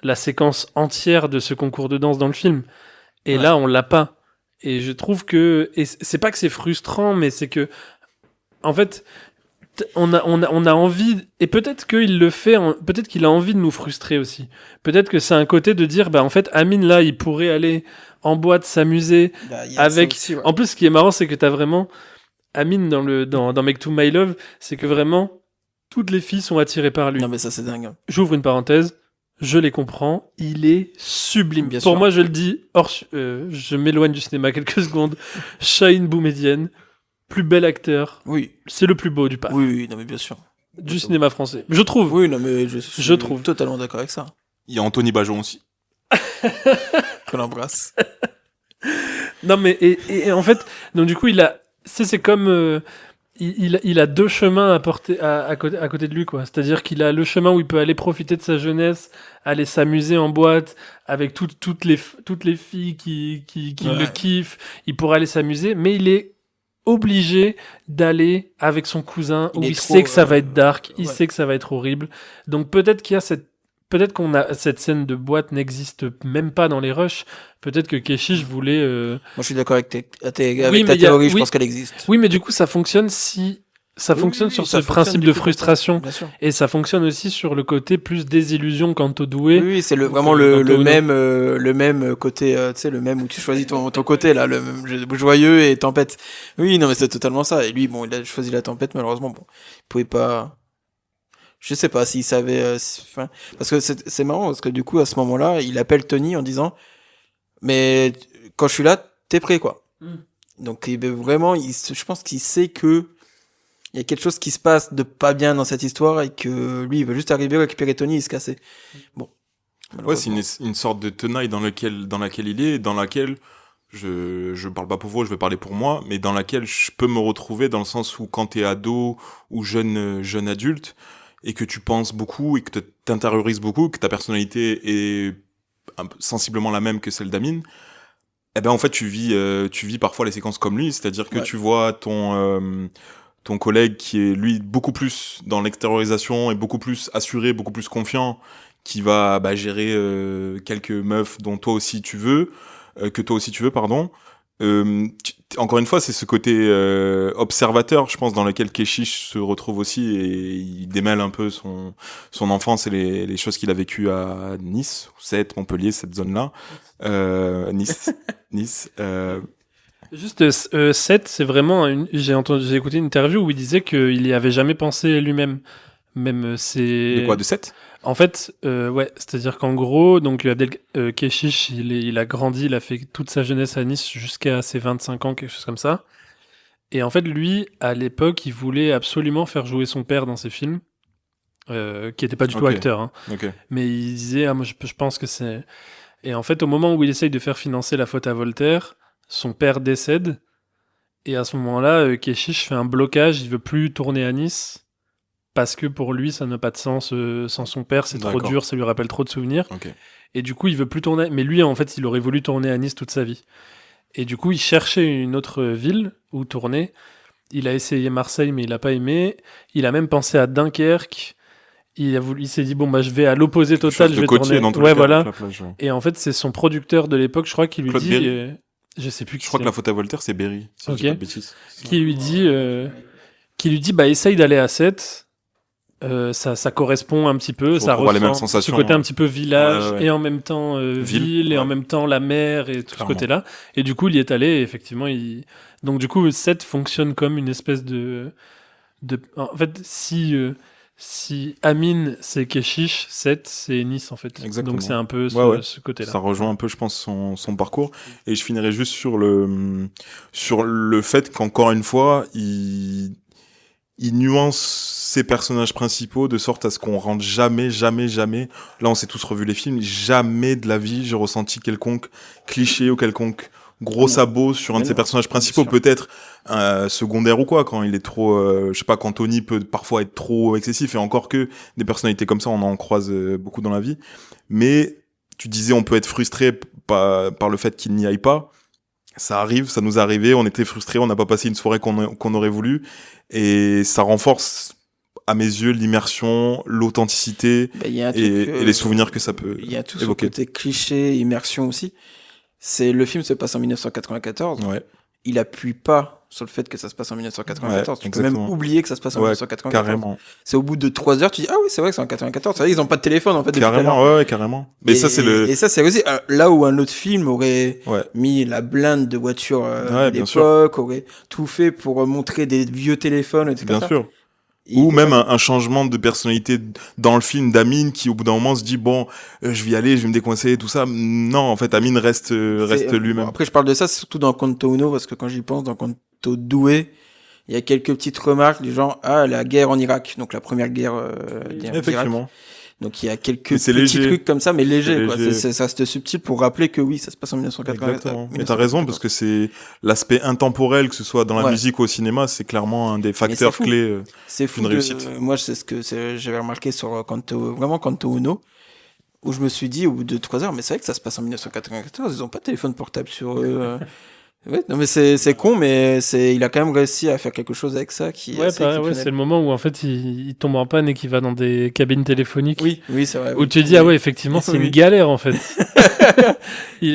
la séquence entière de ce concours de danse dans le film. Et là, on l'a pas. Et je trouve que, et c'est pas que c'est frustrant, mais c'est que, en fait, on a envie, et peut-être qu'il le fait, peut-être qu'il a envie de nous frustrer aussi. Peut-être que c'est un côté de dire, en fait, Amine, là, il pourrait aller en boîte s'amuser avec. Aussi, En plus, ce qui est marrant, c'est que t'as vraiment Amine dans Make to My Love, c'est que vraiment toutes les filles sont attirées par lui. Non, mais ça, c'est dingue. J'ouvre une parenthèse. Je les comprends. Il est sublime. Bien Pour sûr. moi, je le dis, je m'éloigne du cinéma quelques secondes. Shahin Boumedienne, plus bel acteur. Oui. C'est le plus beau du parc. Oui, non, mais bien sûr. Du cinéma français. Je trouve. Oui, non, mais je trouve. totalement d'accord avec ça. Il y a Anthony Bajon aussi. Qu'on embrasse. Non, mais et en fait, donc du coup, c'est comme il a deux chemins à côté de lui, quoi. C'est-à-dire qu'il a le chemin où il peut aller profiter de sa jeunesse, aller s'amuser en boîte avec toutes les filles qui le kiffent. Il pourra aller s'amuser, mais il est obligé d'aller avec son cousin où il sait que ça va être dark, il sait que ça va être horrible. Donc peut-être cette scène de boîte n'existe même pas dans les rushs. Peut-être que Keshish voulait. Moi, je suis d'accord avec ta théorie. Je pense qu'elle existe. Oui, mais du coup, ça fonctionne sur ce principe de frustration. Bien sûr. Et ça fonctionne aussi sur le côté plus désillusion quant au doué. Oui, c'est vraiment le même côté, tu sais, le même où tu choisis ton côté, là, le joyeux et tempête. Oui, non, mais c'est totalement ça. Et lui, bon, il a choisi la tempête, malheureusement, bon, il pouvait pas. Je sais pas s'il savait. Parce que c'est marrant, parce que du coup, à ce moment-là, il appelle Tony en disant, mais quand je suis là, t'es prêt, quoi. Donc, vraiment, je pense qu'il sait que il y a quelque chose qui se passe de pas bien dans cette histoire et que lui, il veut juste arriver, récupérer Tony et se casser. Bon. Ouais, c'est une sorte de tenaille dans laquelle il est, dans laquelle je parle pas pour vous, je vais parler pour moi, mais dans laquelle je peux me retrouver dans le sens où quand t'es ado ou jeune adulte et que tu penses beaucoup et que t'intériorises beaucoup, que ta personnalité est sensiblement la même que celle d'Amine, eh ben en fait tu vis parfois les séquences comme lui, c'est-à-dire que tu vois ton collègue qui est lui beaucoup plus dans l'extériorisation et beaucoup plus assuré, beaucoup plus confiant, qui va gérer quelques meufs dont toi aussi tu veux, pardon. Encore une fois, c'est ce côté observateur, je pense, dans lequel Keshish se retrouve aussi, et il démêle un peu son enfance et les choses qu'il a vécues à Nice, Sète, Montpellier, cette zone-là. Nice. Juste, Seth, c'est vraiment j'ai écouté une interview où il disait qu'il n'y avait jamais pensé lui-même. Même c'est. De quoi, de Seth ? En fait, ouais, c'est-à-dire qu'en gros, donc Keshish, il a grandi, il a fait toute sa jeunesse à Nice jusqu'à ses 25 ans, quelque chose comme ça. Et en fait, lui, à l'époque, il voulait absolument faire jouer son père dans ses films, qui n'était pas du tout acteur. Hein. Mais il disait, moi, je pense que c'est. Et en fait, au moment où il essaye de faire financer La Faute à Voltaire, son père décède. Et à ce moment-là, Keshish fait un blocage, il veut plus tourner à Nice. Parce que pour lui, ça n'a pas de sens sans son père, c'est trop dur, ça lui rappelle trop de souvenirs. Et du coup, il veut plus tourner. Mais lui, en fait, il aurait voulu tourner à Nice toute sa vie. Et du coup, il cherchait une autre ville où tourner. Il a essayé Marseille, mais il n'a pas aimé. Il a même pensé à Dunkerque. Il s'est dit, je vais à l'opposé total, je vais tourner. Voilà. Plage, Et en fait, c'est son producteur de l'époque, je crois, qui lui Claude dit... je sais plus qui Je crois que La Faute à Voltaire, c'est Berry, si je dis pas de bêtises. Qui lui dit, essaye d'aller à Sète. Ça correspond un petit peu, ça ressent les mêmes sensations, ce côté un petit peu village et en même temps ville et en même temps la mer et tout ce côté-là. Et du coup, il y est allé et effectivement, donc du coup, Sète fonctionne comme une espèce de... En fait, si si Amine c'est Keshish, Seth c'est Nice en fait. Exactement. Donc c'est un peu ce côté-là. Ça rejoint un peu, je pense, son parcours. Et je finirai juste sur le fait qu'encore une fois, il nuance ses personnages principaux de sorte à ce qu'on rentre jamais, là on s'est tous revu les films, jamais de la vie j'ai ressenti quelconque cliché ou quelconque gros sabot sur un de ses personnages principaux, peut-être secondaire ou quoi, quand il est trop, je sais pas, quand Tony peut parfois être trop excessif, et encore que des personnalités comme ça, on en croise beaucoup dans la vie. Mais tu disais, on peut être frustré par le fait qu'il n'y aille pas. Ça arrive, ça nous est arrivé, on était frustrés, on n'a pas passé une soirée qu'on aurait voulu, et ça renforce à mes yeux l'immersion, l'authenticité et les souvenirs que ça peut évoquer. Il y a tout ce côté cliché, immersion aussi. Le film se passe en 1994. Ouais. Il appuie pas sur le fait que ça se passe en 1994. Tu peux même oublier que ça se passe en 1994. Carrément. C'est au bout de 3 heures, tu dis, ah oui, c'est vrai que c'est en 94. C'est vrai qu'ils ont pas de téléphone, en fait. Carrément, ouais, carrément. Mais ça, et ça, c'est aussi là où un autre film aurait mis la blinde de voiture à l'époque, aurait tout fait pour montrer des vieux téléphones, etc. Bien sûr. Ou même un changement de personnalité dans le film d'Amine qui au bout d'un moment se dit bon je vais y aller, je vais me décoincer tout ça. Non, en fait Amine reste lui-même. Après je parle de ça surtout dans Kanto Uno parce que quand j'y pense, dans Kanto Doué il y a quelques petites remarques du genre la guerre en Irak, donc la première guerre effectivement. Donc il y a quelques petits trucs comme ça, mais légers. Ça reste subtil pour rappeler que oui, ça se passe en 1994. Mais t'as raison, parce que c'est l'aspect intemporel, que ce soit dans la musique ou au cinéma, c'est clairement un des facteurs clés d'une réussite. Moi, c'est ce que j'avais remarqué sur Kanto Uno, où je me suis dit, au bout de 3 heures, mais c'est vrai que ça se passe en 1994, ils ont pas de téléphone portable sur eux. Ouais, non mais c'est con, mais il a quand même réussi à faire quelque chose avec ça qui est assez exceptionnel. C'est le moment où en fait il tombe en panne et qu'il va dans des cabines téléphoniques. Oui, c'est vrai. Où tu dis effectivement c'est une galère en fait.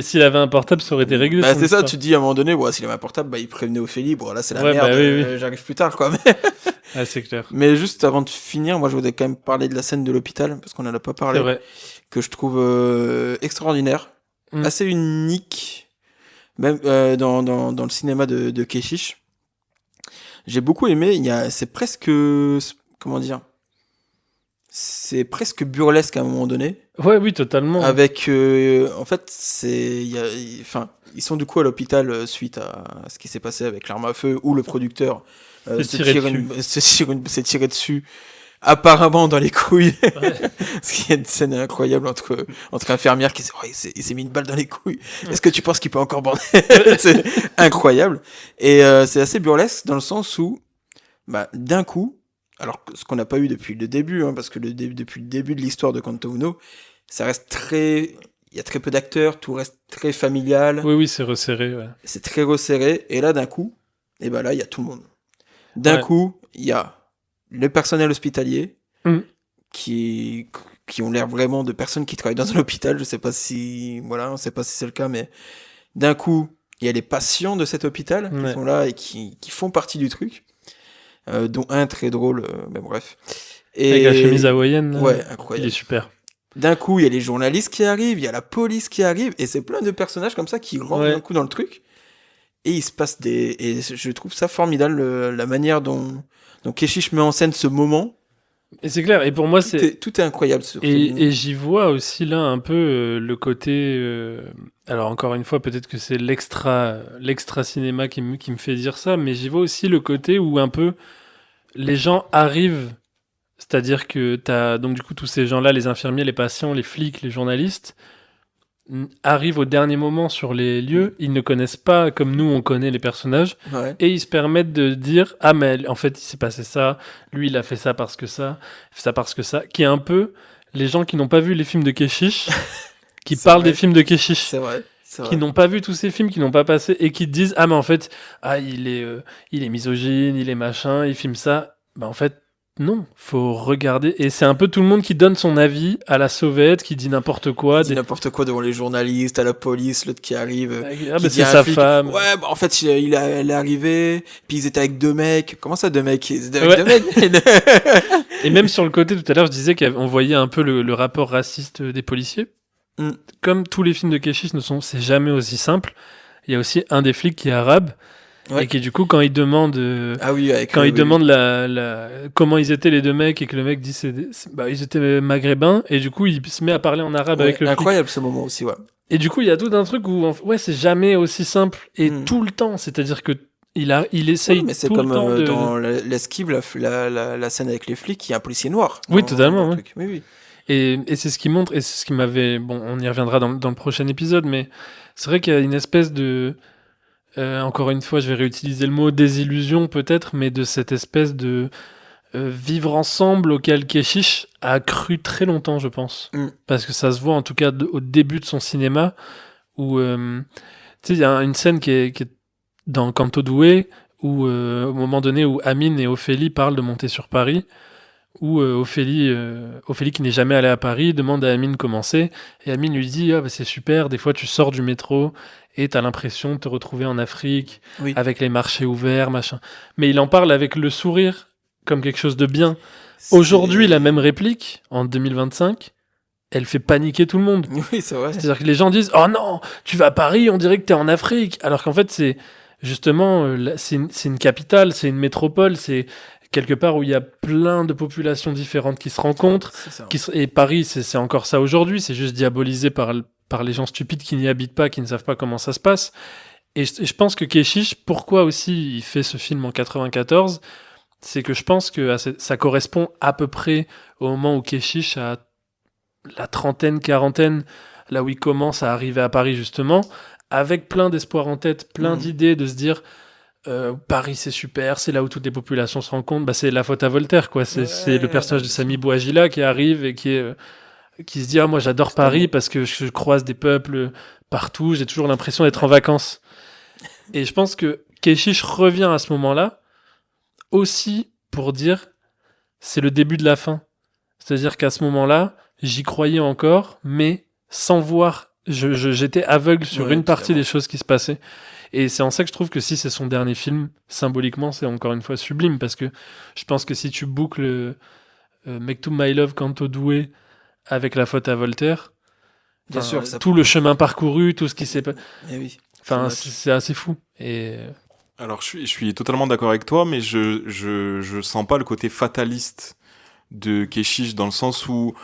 S'il avait un portable, ça aurait été réglé. Bah c'est ça, tu te dis à un moment donné, s'il avait un portable, il prévenait Ophélie, là c'est la merde, j'arrive plus tard quoi. Ah, c'est clair. Mais juste avant de finir, moi je voudrais quand même parler de la scène de l'hôpital parce qu'on en a pas parlé. C'est vrai. Que je trouve extraordinaire, assez unique. Même dans le cinéma de Keshish, j'ai beaucoup aimé. C'est presque, comment dire, c'est presque burlesque à un moment donné. Ouais, oui, totalement. Avec, en fait, ils sont du coup à l'hôpital suite à ce qui s'est passé avec l'arme à feu où le producteur s'est tiré dessus. Apparemment dans les couilles. Parce qu'il y a une scène incroyable entre infirmières qui il s'est mis une balle dans les couilles. Est-ce que tu penses qu'il peut encore bander? C'est incroyable. Et c'est assez burlesque dans le sens où d'un coup, alors ce qu'on n'a pas eu depuis le début, parce que depuis le début de l'histoire de Kanto Uno, ça reste il y a très peu d'acteurs, tout reste très familial. Oui, c'est resserré. Ouais. C'est très resserré. Et là, d'un coup, là, il y a tout le monde. D'un coup, il y a le personnel hospitalier qui ont l'air vraiment de personnes qui travaillent dans un hôpital. Je sais pas si on sait pas si c'est le cas, mais d'un coup il y a les patients de cet hôpital qui sont là et qui font partie du truc, dont un très drôle, mais bref. Et avec la chemise hawaïenne, incroyable. Il est super. D'un coup il y a les journalistes qui arrivent, il y a la police qui arrive, et c'est plein de personnages comme ça qui rentrent d'un coup dans le truc. Et il se passe et je trouve ça formidable la manière dont Keshish met en scène ce moment. Et c'est clair. Et pour moi, tout est incroyable sur film. Et j'y vois aussi là un peu le côté. Alors encore une fois, peut-être que c'est l'extra cinéma qui me fait dire ça, mais j'y vois aussi le côté où un peu les gens arrivent. C'est-à-dire que t'as donc du coup tous ces gens-là, les infirmiers, les patients, les flics, les journalistes, arrivent au dernier moment sur les lieux, ils ne connaissent pas comme nous on connaît les personnages, et ils se permettent de dire mais en fait il s'est passé ça, lui il a fait ça parce que ça, qui est un peu les gens qui n'ont pas vu les films de Keshish, qui parlent des films de Keshish, c'est vrai. Qui n'ont pas vu tous ces films, qui n'ont pas passé, et qui disent mais en fait il est misogyne, il est machin, il filme ça, en fait non, faut regarder. Et c'est un peu tout le monde qui donne son avis à la sauvette, qui dit n'importe quoi. N'importe quoi devant les journalistes, à la police, l'autre qui arrive. C'est sa femme. Ouais, en fait, elle est arrivé, puis ils étaient avec 2 mecs. Comment ça, 2 mecs? Ils étaient avec 2 mecs. Et même sur le côté, tout à l'heure, je disais qu'on voyait un peu le rapport raciste des policiers. Comme tous les films de Keshish c'est jamais aussi simple. Il y a aussi un des flics qui est arabe. Et qui du coup quand il demande comment ils étaient les deux mecs et que le mec dit ils étaient maghrébins et du coup il se met à parler en arabe avec le flic. Incroyable ce moment aussi, ouais. Et du coup il y a tout un truc où c'est jamais aussi simple et tout le temps, c'est-à-dire que il essaye mais c'est tout comme le temps dans l'esquive, la scène avec les flics, il y a un policier noir. Oui, totalement. Oui. Oui. Et c'est ce qui montre, et c'est ce qui m'avait... Bon, on y reviendra dans le prochain épisode, mais c'est vrai qu'il y a une espèce de... encore une fois, je vais réutiliser le mot désillusion peut-être, mais de cette espèce de vivre ensemble auquel Keshish a cru très longtemps, je pense. Parce que ça se voit en tout cas au début de son cinéma, où... tu sais, il y a une scène qui est dans Canto Doué, où au moment donné où Amine et Ophélie parlent de monter sur Paris, où Ophélie qui n'est jamais allée à Paris demande à Amine comment c'est, et Amine lui dit c'est super, des fois tu sors du métro et t'as l'impression de te retrouver en Afrique, avec les marchés ouverts, machin. Mais il en parle avec le sourire, comme quelque chose de bien. Aujourd'hui, la même réplique, en 2025, elle fait paniquer tout le monde. Oui, c'est vrai. C'est-à-dire que les gens disent « Oh non, tu vas à Paris, on dirait que t'es en Afrique !» Alors qu'en fait, c'est justement, c'est une capitale, c'est une métropole, c'est quelque part où il y a plein de populations différentes qui se rencontrent. Et Paris, c'est encore ça aujourd'hui, c'est juste diabolisé par les gens stupides qui n'y habitent pas, qui ne savent pas comment ça se passe. Et je pense que Keshish, pourquoi aussi il fait ce film en 94, c'est que je pense que ça correspond à peu près au moment où Keshish a la trentaine, quarantaine, là où il commence à arriver à Paris justement, avec plein d'espoir en tête, plein d'idées, de se dire Paris c'est super, c'est là où toutes les populations se rencontrent, c'est la faute à Voltaire, quoi. C'est le personnage de Sami Bouajila qui arrive et qui se dit moi j'adore Paris parce que je croise des peuples partout, j'ai toujours l'impression d'être en vacances. Et je pense que Keshish revient à ce moment-là aussi pour dire c'est le début de la fin. C'est-à-dire qu'à ce moment-là, j'y croyais encore, mais sans voir. J'étais aveugle sur une partie des choses qui se passaient. Et c'est en ça que je trouve que si c'est son dernier film, symboliquement, c'est encore une fois sublime. Parce que je pense que si tu boucles Mektoub My Love Canto Doué avec La faute à Voltaire, bien sûr, tout le chemin parcouru, tout ce qui s'est passé. Oui, c'est assez fou. Et... Alors, je suis totalement d'accord avec toi, mais je sens pas le côté fataliste de Keshish dans le sens où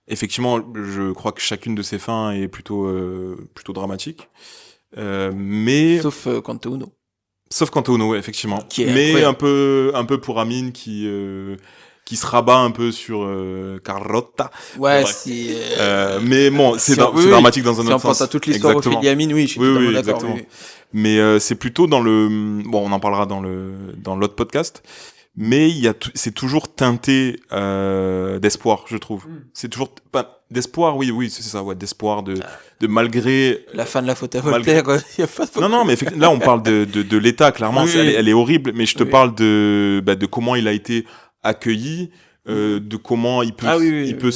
effectivement, je crois que chacune de ses fins est plutôt dramatique, mais sauf Canto Uno. Sauf Canto Uno, effectivement. Mais un peu pour Amine qui se rabat un peu sur Carlotta. Ouais, mais bon, c'est dramatique dans un autre sens. Si on pense à toute l'histoire Ophélie Amine, oui, je suis totalement d'accord. Exactement. Mais c'est plutôt dans on en parlera dans l'autre podcast. Mais c'est toujours teinté d'espoir, je trouve. C'est toujours d'espoir, oui, c'est ça, d'espoir de malgré la fin de La faute à Voltaire. Y a pas non, mais là on parle de l'État, clairement, elle est horrible. Mais je te parle de comment il a été accueilli, de comment il peut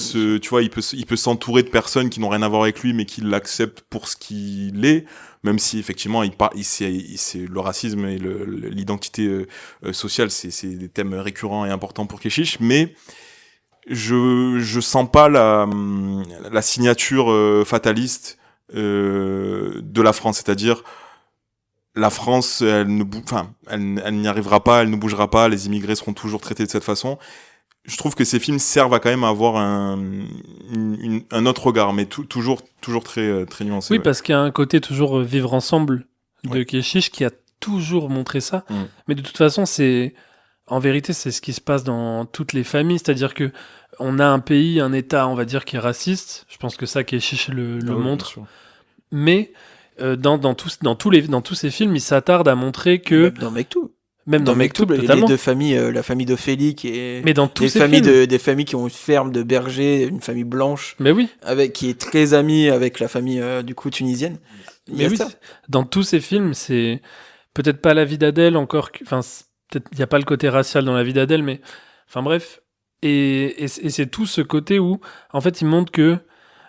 s'entourer de personnes qui n'ont rien à voir avec lui, mais qui l'acceptent pour ce qu'il est. Même si effectivement c'est le racisme et l'identité sociale, c'est des thèmes récurrents et importants pour Keshish, mais je sens pas la signature fataliste de la France, c'est-à-dire la France elle n'y arrivera pas, elle ne bougera pas, les immigrés seront toujours traités de cette façon. Je trouve que ces films servent à quand même avoir un autre regard, mais toujours très nuancé. Oui, parce qu'il y a un côté toujours vivre ensemble de Keshish qui a toujours montré ça. Mais de toute façon, en vérité, c'est ce qui se passe dans toutes les familles. C'est-à-dire que on a un pays, un État, on va dire, qui est raciste. Je pense que ça, Keshish le montre. Mais dans tous ces films, il s'attarde à montrer que... Même dans Mektoub, les deux familles, la famille d'Ophélie qui est mais dans tous des familles qui ont une ferme de bergers, une famille blanche, mais oui, qui est très amie avec la famille du coup tunisienne. Mais oui, dans tous ces films, c'est peut-être pas La vie d'Adèle encore, enfin peut-être il y a pas le côté racial dans La vie d'Adèle, mais enfin bref, et c'est tout ce côté où en fait il montre que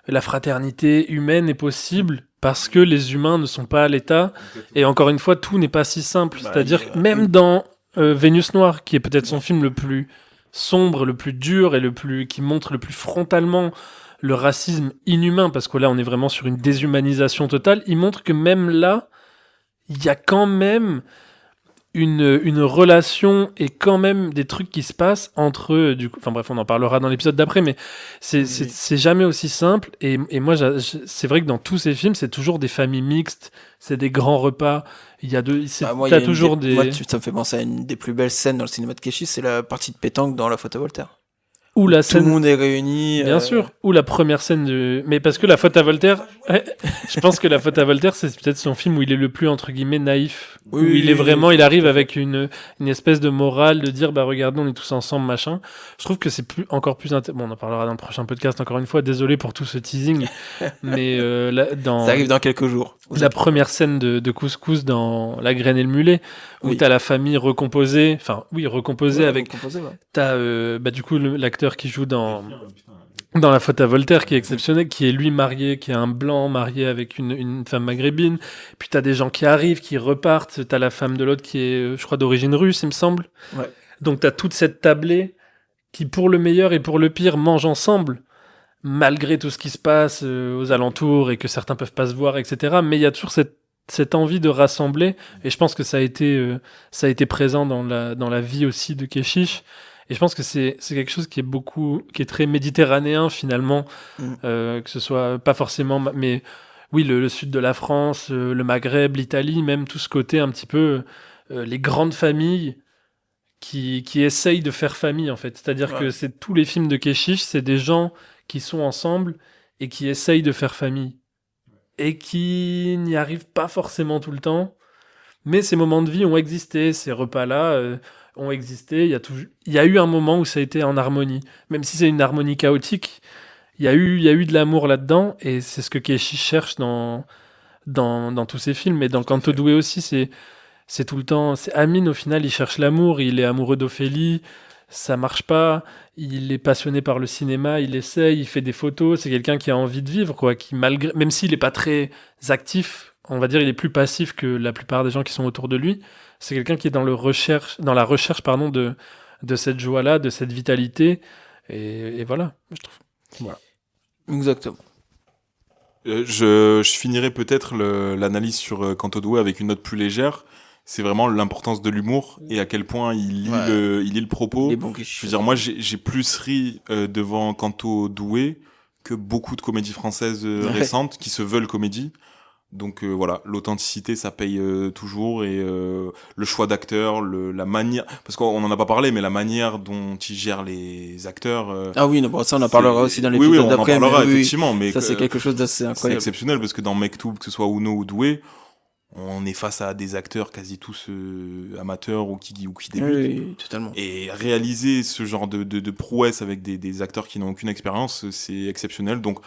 la fraternité humaine est possible. Parce que les humains ne sont pas à l'état. Et encore une fois, tout n'est pas si simple. C'est-à-dire que même dans Vénus Noire, qui est peut-être son film le plus sombre, le plus dur et qui montre le plus frontalement le racisme inhumain, parce que là, on est vraiment sur une déshumanisation totale, il montre que même là, il y a quand même une relation et quand même des trucs qui se passent entre eux, du coup, enfin bref, on en parlera dans l'épisode d'après, mais c'est jamais aussi simple. Et moi, c'est vrai que dans tous ces films, c'est toujours des familles mixtes, c'est des grands repas. Il y a t'as toujours des. Moi, ça me fait penser à une des plus belles scènes dans le cinéma de Keshi, c'est la partie de pétanque dans La Faute à Voltaire. Ou la Tout le monde est réuni. Bien sûr. Ou la première scène de. Mais parce que La Faute à Voltaire, je pense que La Faute à Voltaire, c'est peut-être son film où il est le plus entre guillemets naïf. Oui, où il est vraiment, il arrive avec une espèce de morale de dire bah regardez, on est tous ensemble, machin. Je trouve que c'est encore plus bon, on en parlera dans le prochain podcast encore une fois. Désolé pour tout ce teasing, mais ça arrive dans quelques jours. La première scène de Couscous dans La Graine et le Mulet, où t'as la famille recomposée, avec. T'as du coup l'acteur qui joue dans La Faute à Voltaire, qui est exceptionnel, qui est lui marié, qui est un blanc marié avec une femme maghrébine. Puis t'as des gens qui arrivent, qui repartent. T'as la femme de l'autre qui est, je crois, d'origine russe, il me semble. Ouais. Donc t'as toute cette tablée qui, pour le meilleur et pour le pire, mange ensemble, malgré tout ce qui se passe aux alentours et que certains peuvent pas se voir, etc. Mais il y a toujours cette envie de rassembler. Et je pense que ça a été présent dans la vie aussi de Keshish. Et je pense que c'est quelque chose qui est très méditerranéen finalement, que ce soit pas forcément, mais oui, le sud de la France, le Maghreb, l'Italie, même tout ce côté un petit peu, les grandes familles qui essayent de faire famille en fait. C'est-à-dire que c'est tous les films de Keshish, c'est des gens qui sont ensemble et qui essayent de faire famille. Et qui n'y arrivent pas forcément tout le temps. Mais ces moments de vie ont existé, ces repas-là ont existé. Il y a eu un moment où ça a été en harmonie. Même si c'est une harmonie chaotique, il y a eu de l'amour là-dedans. Et c'est ce que Keshish cherche dans tous ses films. Et dans Canto Doué aussi, c'est tout le temps... Amin, au final, il cherche l'amour. Il est amoureux d'Ophélie. Ça marche pas. Il est passionné par le cinéma. Il essaye, il fait des photos. C'est quelqu'un qui a envie de vivre, quoi. Qui, même s'il est pas très actif, on va dire, il est plus passif que la plupart des gens qui sont autour de lui. C'est quelqu'un qui est dans la recherche, de cette joie-là, de cette vitalité. Et voilà, je trouve. Voilà. Exactement. Je finirai peut-être l'analyse sur Canto Doué avec une note plus légère. C'est vraiment l'importance de l'humour et à quel point il lit le propos. Je veux dire, moi, j'ai plus ri devant Canto Doué que beaucoup de comédies françaises récentes qui se veulent comédies. Donc voilà, l'authenticité, ça paye toujours, et le choix d'acteurs, la manière, parce qu'on en a pas parlé, mais la manière dont ils gèrent les acteurs. Ah oui, ça on en parlera aussi dans l'épisode d'après. Oui, on en parlera effectivement, mais ça c'est quelque chose d'assez incroyable. C'est exceptionnel parce que dans Mektoub, que ce soit Uno ou Doué, on est face à des acteurs quasi tous amateurs ou qui débutent. Oui, totalement. Et réaliser ce genre de prouesse avec des acteurs qui n'ont aucune expérience, c'est exceptionnel. Donc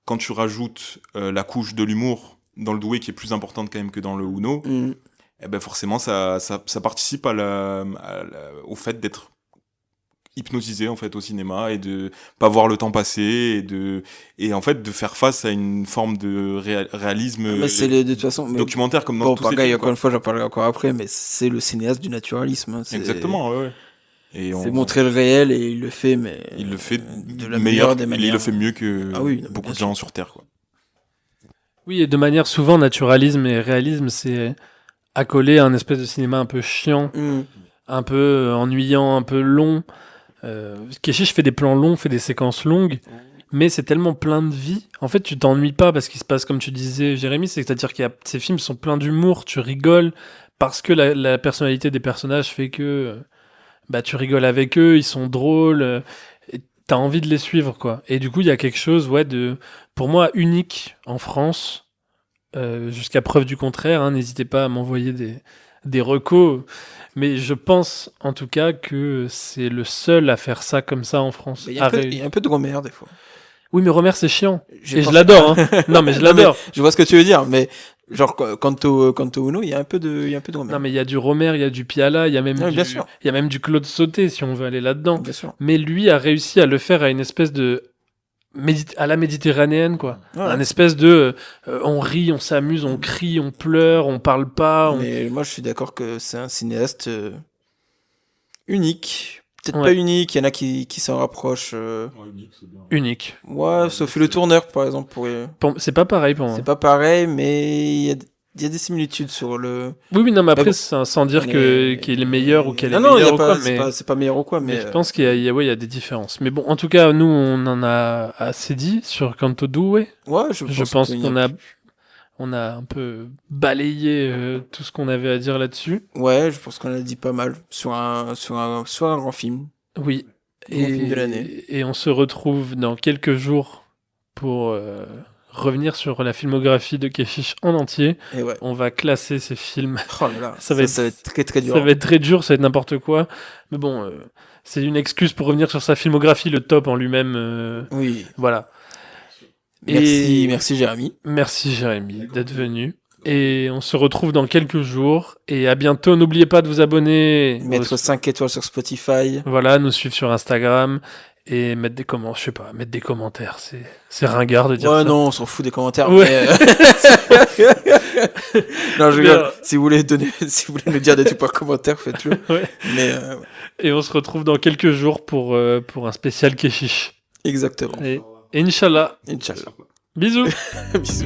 quand tu rajoutes la couche de l'humour dans le Doué qui est plus importante quand même que dans le Uno, eh ben forcément ça participe au fait d'être hypnotisé en fait au cinéma et de pas voir le temps passer et en fait de faire face à une forme de réalisme de toute façon documentaire comme dans tous ces films. Encore une fois, j'en parlerai encore après, mais c'est le cinéaste du naturalisme. Hein, exactement, ouais. Et c'est montrer le réel et il le fait, mais il le fait de la meilleure des manières. Il le fait mieux que beaucoup de gens sur Terre, quoi. Oui, et de manière souvent, naturalisme et réalisme, c'est accolé à un espèce de cinéma un peu chiant, un peu ennuyant, un peu long. Keshish fait des plans longs, fait des séquences longues, mais c'est tellement plein de vie. En fait, tu t'ennuies pas parce qu'il se passe, comme tu disais, Jérémy, c'est-à-dire que ces films sont pleins d'humour, tu rigoles, parce que la personnalité des personnages fait que tu rigoles avec eux, ils sont drôles, et t'as envie de les suivre, quoi. Et du coup, il y a quelque chose, pour moi, unique en France, jusqu'à preuve du contraire, hein, n'hésitez pas à m'envoyer des recos, mais je pense en tout cas que c'est le seul à faire ça comme ça en France. Il y a un peu de Romer des fois. Oui, mais Romer c'est chiant. Et je l'adore. Hein. Non, mais je l'adore. Je vois ce que tu veux dire, mais genre Canto Uno, il y a un peu de Romer. Non, mais il y a du Romer, il y a du Piala, il y a même du Claude Sauté si on veut aller là-dedans. Bien sûr. Mais lui a réussi à le faire à une espèce de à la méditerranéenne, quoi. Ouais. Un espèce de on rit, on s'amuse, on crie, on pleure, on parle pas. Mais moi je suis d'accord que c'est un cinéaste unique. Peut-être pas unique, il y en a qui s'en rapprochent. Unique, c'est bien. Unique. Ouais, Sophie Le Tourneur par exemple. C'est pas pareil pour moi. C'est pas pareil, mais il y a des similitudes sur le. Oui, non, mais après, sans dire qu'il est meilleur ou qu'elle est meilleure ou quoi. C'est pas meilleur ou quoi, mais. Je pense qu'il y a des différences. Mais bon, en tout cas, nous, on en a assez dit sur Canto Due. Ouais, je pense qu'on a un peu balayé tout ce qu'on avait à dire là-dessus. Ouais, je pense qu'on a dit pas mal sur un grand film. Oui. Film de l'année. Et on se retrouve dans quelques jours pour revenir sur la filmographie de Keshish en entier. Et ouais. On va classer ces films. Oh là là, ça va être très très dur. Ça va être très dur, ça va être n'importe quoi. Mais bon, c'est une excuse pour revenir sur sa filmographie, le top en lui-même. Oui. Voilà. Merci Jérémy. Merci Jérémy d'être venu. Et on se retrouve dans quelques jours. Et à bientôt. N'oubliez pas de vous abonner. Mettre 5 étoiles sur Spotify. Voilà, nous suivre sur Instagram. Et mettre des commentaires. Je sais pas, mettre des commentaires. C'est ringard de dire ça. Ouais, non, on s'en fout des commentaires. Ouais. Mais non, je rigole. Si vous voulez nous dire des trucs par commentaire, faites-le. Ouais. Mais Et on se retrouve dans quelques jours pour un spécial Keshish. Exactement. Et Inch'Allah. Inch'Allah. Bisous. Bisous.